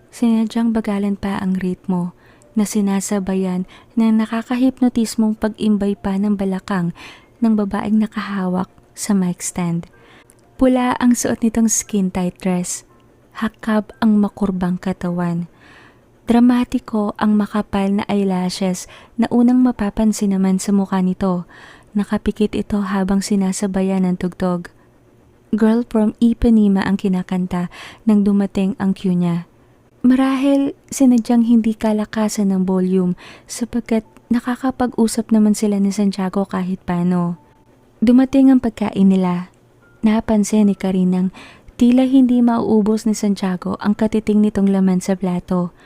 Sinadyang bagalan pa ang ritmo na sinasabayan ng nakakahipnotismong pag-imbay pa ng balakang ng babaeng nakahawak sa mic stand. Pula ang suot nitong skin-tight dress. Hakab ang makurbang katawan. Dramatiko ang makapal na eyelashes na unang mapapansin naman sa mukha nito. Nakapikit ito habang sinasabayan ng tugtog. Girl from Ipanema ang kinakanta nang dumating ang cue niya. Marahil sinadyang hindi kalakasan ng volume sapagkat nakakapag-usap naman sila ni Santiago kahit paano. Dumating ang pagkain nila. Napansin ni Karinang tila hindi mauubos ni Santiago ang katiting nitong laman sa plato.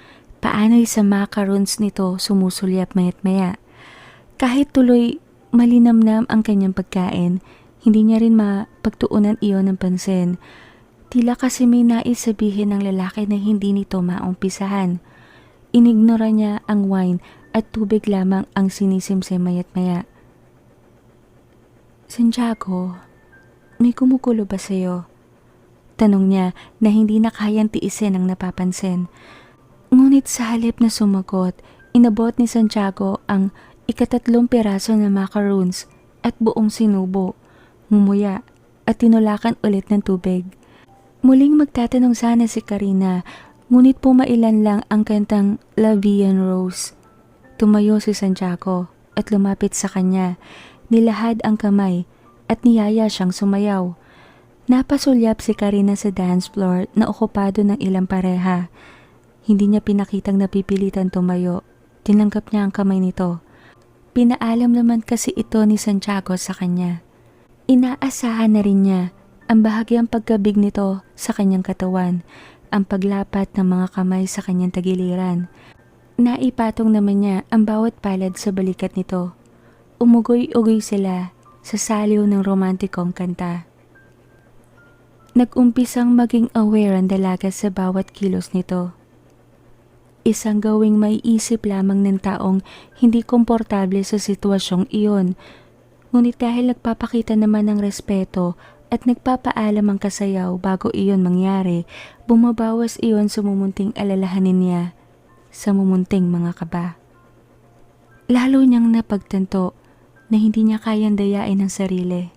Paano'y sa macarons nito sumusulyap mayat maya. Kahit tuloy malinamnam ang kanyang pagkain, hindi niya rin mapagtuunan iyon ng pansin. Tila kasi may nais sabihin ng lalaki na hindi nito maumpisahan. Inignora niya ang wine at tubig lamang ang sinisimsim mayat maya. Santiago, may kumukulo ba sa'yo? Tanong niya na hindi na kayang tiisin ang napapansin. Ngunit sa halip na sumagot, inabot ni Santiago ang 3 piraso na macaroons at buong sinubo, ngumuya at tinulakan ulit ng tubig. Muling magtatanong sana si Karina, ngunit pumailan lang ang kantang La Vie en Rose. Tumayo si Santiago at lumapit sa kanya, nilahad ang kamay at niyaya siyang sumayaw. Napasulyap si Karina sa dance floor na okupado ng ilang pareha. Hindi niya pinakitang napipilitan tumayo. Tinanggap niya ang kamay nito. Pinaalam naman kasi ito ni Santiago sa kanya. Inaasahan na rin niya ang bahagyang pagkabig nito sa kanyang katawan, ang paglapat ng mga kamay sa kanyang tagiliran. Naipatong naman niya ang bawat palad sa balikat nito. Umugoy-ugoy sila sa saliw ng romantikong kanta. Nag-umpisang maging aware ang dalaga sa bawat kilos nito. Isang gawing may isip lamang ng taong hindi komportable sa sitwasyong iyon. Ngunit dahil nagpapakita naman ng respeto at nagpapaalam ang kasayaw bago iyon mangyari, bumabawas iyon sa mumunting alalahanin niya, sa mumunting mga kaba. Lalo niyang napagtanto na hindi niya kayang dayain ang sarili.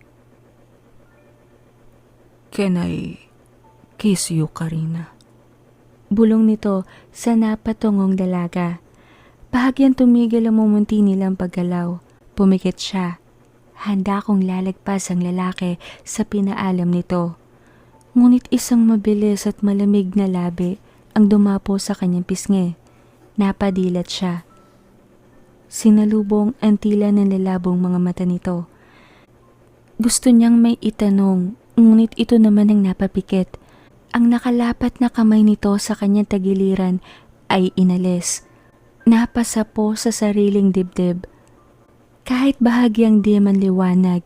Can I kiss you, Karina? Bulong nito sa napatungong dalaga. Bahagyang tumigil ang mumunti nilang paggalaw. Pumikit siya. Handa kong lalagpas ang lalaki sa pinaalam nito. Ngunit isang mabilis at malamig na labi ang dumapo sa kanyang pisngi. Napadilat siya. Sinalubong ang tila ng lalabong mga mata nito. Gusto niyang may itanong, ngunit ito naman ang napapikit. Ang nakalapat na kamay nito sa kanyang tagiliran ay inalis. Napasa po sa sariling dibdib. Kahit bahagyang di man liwanag,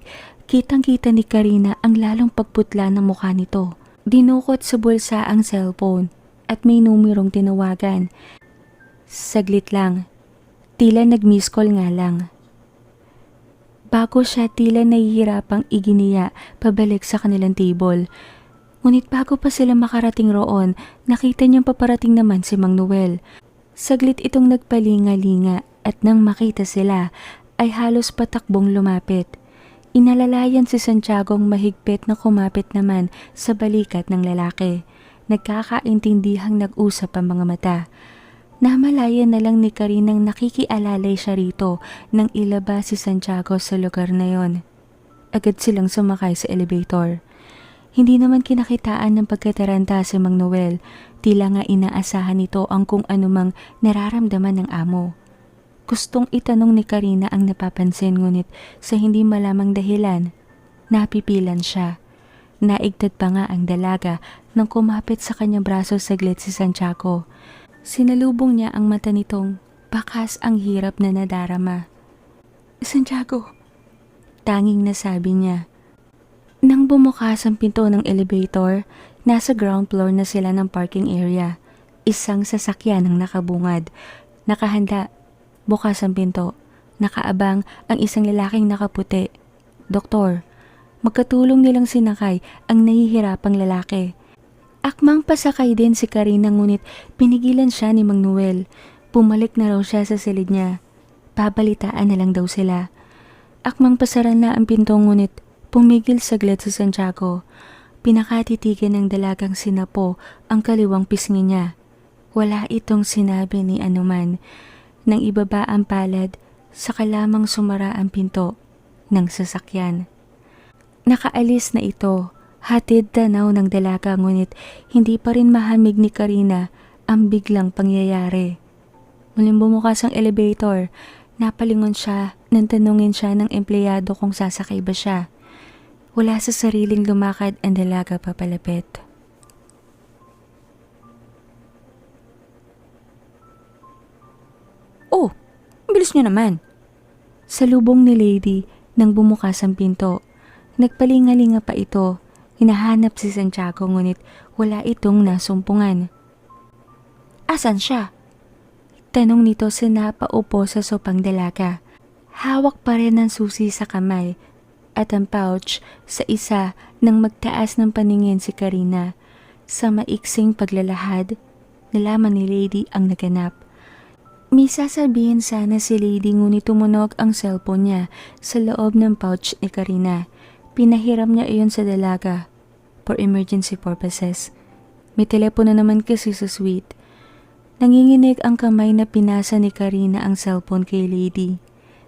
kitang-kita ni Karina ang lalong pagputla ng mukha nito. Dinukot sa bulsa ang cellphone at may numerong tinawagan. Saglit lang, tila nag-miss call nga lang. Bago siya tila nahihirapang iginiya pabalik sa kanilang table. Ngunit bago pa sila makarating roon, nakita niyang paparating naman si Mang Noel. Saglit itong nagpalinga-linga at nang makita sila ay halos patakbong lumapit. Inalalayan si Santiago ang mahigpit na kumapit naman sa balikat ng lalaki. Nagkakaintindihang nag-usap ang mga mata. Namalayan na lang ni Karinang nakikialalay siya rito nang ilabas si Santiago sa lugar na yon. Agad silang sumakay sa elevator. Hindi naman kinakitaan ng pagkataranta si Mang Noel, tila nga inaasahan nito ang kung anumang nararamdaman ng amo. Gustong itanong ni Karina ang napapansin ngunit sa hindi malamang dahilan, napipilan siya. Naigtad pa nga ang dalaga nang kumapit sa kanyang braso saglit si Santiago. Sinalubong niya ang mata nitong bakas ang hirap na nadarama. Santiago, tanging nasabi niya. Nang bumukas ang pinto ng elevator, nasa ground floor na sila ng parking area. Isang sasakyan ang nakabungad. Nakahanda, bukas ang pinto. Nakaabang ang isang lalaking nakaputi. Doktor, magkatulong nilang sinakay ang nahihirapang lalaki. Akmang pasakay din si Karina ngunit pinigilan siya ni Mang Noel. Bumalik na raw siya sa silid niya. Babalitaan na lang daw sila. Akmang pasara na ang pinto ngunit pumigil saglit si Santiago. Pinakatitigan ng dalagang sinapo ang kaliwang pisngi niya. Wala itong sinabi ni anuman. Nang ibaba ang palad, saka lamang sumara ang pinto ng sasakyan. Nakaalis na ito. Hatid tanaw ng dalaga ngunit hindi pa rin mahamig ni Karina ang biglang pangyayari. Muling bumukas ang elevator, napalingon siya nang tanungin siya ng empleyado kung sasakay ba siya. Wala sa sariling lumakad ang dalaga papalapit. Oh, bilis niyo naman. Salubong ni Lady nang bumukas ang pinto. Nagpalingalinga pa ito. Hinahanap si Santiago ngunit wala itong nasumpungan. Asan siya? Tanong nito sa napaupo sa sopang dalaga. Hawak pa rin ang susi sa kamay at ang pouch sa isa nang magtaas ng paningin si Karina. Sa maiksing paglalahad, nalaman ni Lady ang naganap. May sasabihin sana si Lady ngunit tumunog ang cellphone niya sa loob ng pouch ni Karina. Pinahiram niya iyon sa dalaga for emergency purposes. May telepono naman kasi sa suite. Nanginginig ang kamay na pinasa ni Karina ang cellphone kay Lady.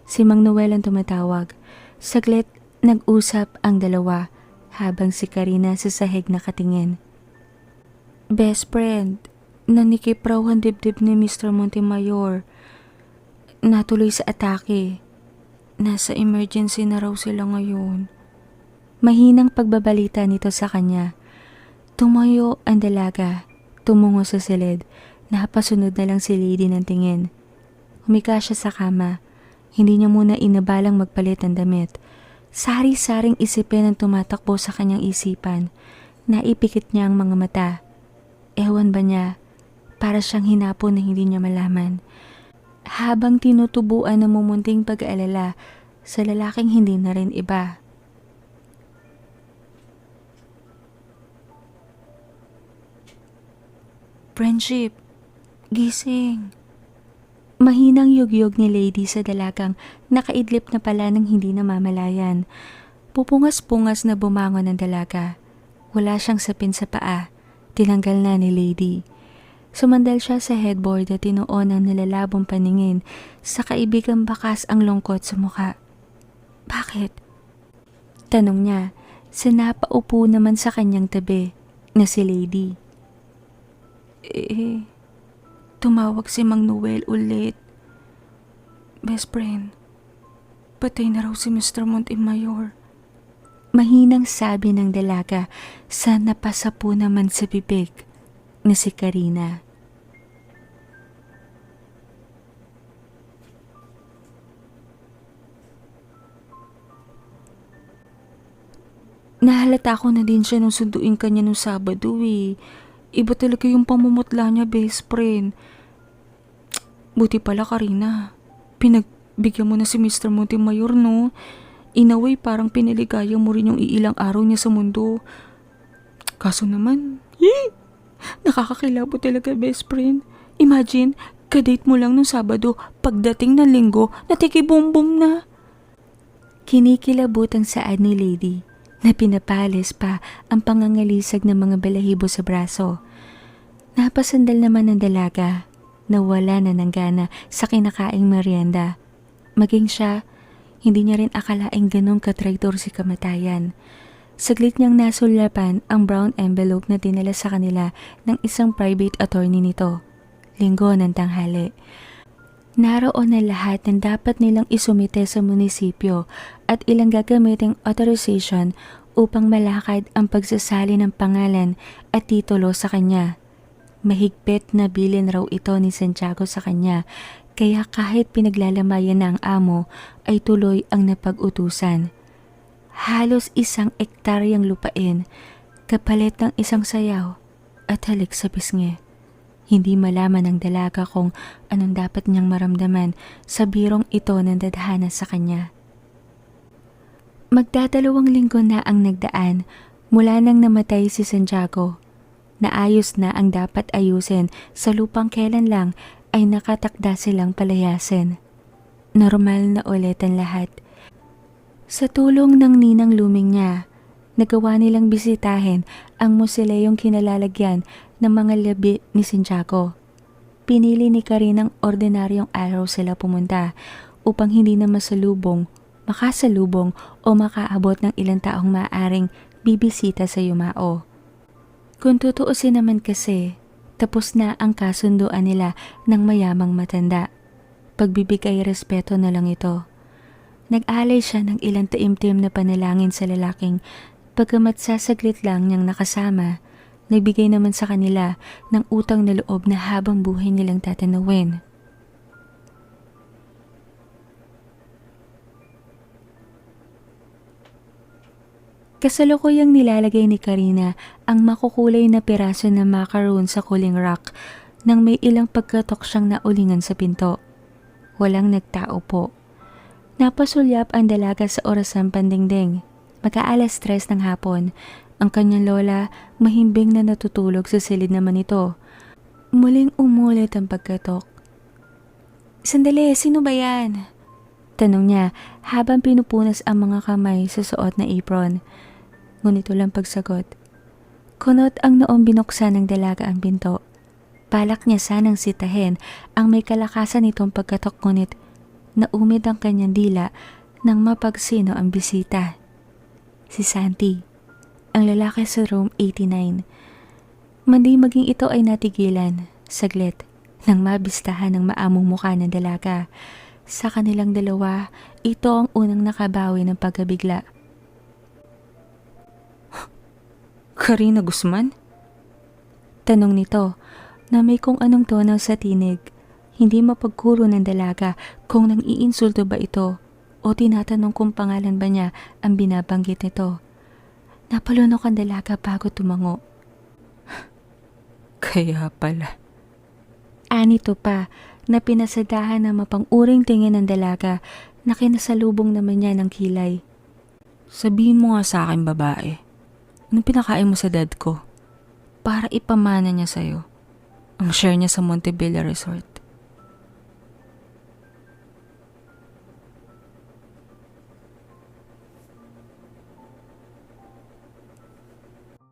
Si Mang Noel ang tumatawag. Saglit, nag-usap ang dalawa habang si Karina sa sahig nakatingin. Best friend, nanikip raw ang dibdib ni Mr. Montemayor. Natuloy sa atake. Nasa emergency na raw sila ngayon. Mahinang pagbabalita nito sa kanya. Tumayo ang dalaga, tumungo sa silid, napasunod na lang si Lady ng tingin. Humika siya sa kama, hindi niya muna inabalang magpalit ng damit. Sari-saring isipin ang tumatakbo sa kanyang isipan. Naipikit niya ang mga mata. Ewan ba niya, para siyang hinapon na hindi niya malaman. Habang tinutubuan ng mumunting pag-aalala sa lalaking hindi na rin iba. Friendship, gising. Mahinang yugyog ni Lady sa dalagang nakaidlip na pala ng hindi namamalayan. Pupungas-pungas na bumangon ang dalaga. Wala siyang sapin sa paa. Tinanggal na ni Lady. Sumandal siya sa headboard at tinuon ang nalalabong paningin sa kaibigang bakas ang lungkot sa mukha. Bakit? Tanong niya sa napaupo naman sa kanyang tabi na si Lady. Tumawag si Mang Noel ulit. Best friend, patay na raw si Mr. Montemayor. Mahinang sabi ng dalaga sa napasapu naman sa bibig ni si Karina. Nahalata ko na din siya nung sunduin kanya nung Sabado eh. Iba talaga yung pamumutla niya, best friend. Buti pala, Karina. Pinagbigyan mo na si Mr. Montemayor, no? In a way, parang piniligaya mo rin yung iilang araw niya sa mundo. Kaso naman, nakakakilabo talaga, best friend. Imagine, kadate mo lang nung Sabado, pagdating ng Linggo, natikibom-bom na. Kinikilabot ang saad ni Lady na pinapalis pa ang pangangalisag ng mga balahibo sa braso. Napasandal naman ng dalaga na wala na ng gana sa kinakaing merienda. Maging siya, hindi niya rin akalaing ganong katraitor si kamatayan. Saglit niyang nasulapan ang brown envelope na dinala sa kanila ng isang private attorney nito. Linggo ng tanghali. Naroon na lahat ng dapat nilang isumite sa munisipyo at ilang gagamiting authorization upang malakad ang pagsasali ng pangalan at titulo sa kanya. Mahigpit na bilin raw ito ni Santiago sa kanya, kaya kahit pinaglalamayan na ang amo ay tuloy ang napag-utusan. Halos 1 ektaryang lupain, kapalit ng isang sayaw at halik sa pisngi. Hindi malaman ng dalaga kung anong dapat niyang maramdaman sa birong ito ng dadhana sa kanya. Magdadalawang linggo na ang nagdaan mula nang namatay si Santiago. Naayos na ang dapat ayusin sa lupang kailan lang ay nakatakda silang palayasin. Normal na ulit ang lahat. Sa tulong ng ninang luming niya, nagawa nilang bisitahin ang musileyong kinalalagyan ng mga labi ni Santiago. Pinili ni Karinang ordinaryong araw sila pumunta upang hindi na makasalubong o makaabot ng ilang taong maaaring bibisita sa yumao. Kung tutuusin naman kasi, tapos na ang kasunduan nila ng mayamang matanda. Pagbibigay respeto na lang ito. Nag-alay siya ng ilang taimtim na panalangin sa lalaking pagkamat sasaglit lang niyang nakasama. Nagbigay naman sa kanila ng utang na loob na habang buhay nilang tatanawin. Kasalukuyang nilalagay ni Karina ang makukulay na piraso ng macaroon sa cooling rack nang may ilang pagkatok siyang naulingan sa pinto. Walang nagtao po. Napasulyap ang dalaga sa orasang pandingding. Mag-aalas 3 ng hapon. Ang kanyang lola mahimbing na natutulog sa silid naman ito. Muling umulit ang pagkatok. "Sandali, sino ba yan?" Tanong niya habang pinupunas ang mga kamay sa suot na apron. Ngunit walang pagsagot. Kunot ang noong binuksan ng dalaga ang pinto. Balak niya sanang sitahin ang may kalakasan nitong pagkatok, ngunit naumid ang kanyang dila nang mapagsino ang bisita. Si Santi, ang lalaki sa room 89. Mandi maging ito ay natigilan, saglit, nang mabistahan ng maamong mukha ng dalaga. Sa kanilang dalawa, ito ang unang nakabawi ng pagkabigla. Karina Guzman? Tanong nito na may kung anong tono sa tinig. Hindi mapagkuro ng dalaga kung nang iinsulto ba ito o tinatanong kung pangalan ba niya ang binabanggit nito. Napalunok ang dalaga bago tumango. Kaya pala. Anito pa na pinasadahan na mapang-uring tingin ng dalaga na kinasalubong naman niya ng kilay. Sabihin mo nga sa akin, babae. Anong pinakain mo sa dad ko? Para ipamana niya sa'yo ang share niya sa Montebella Resort.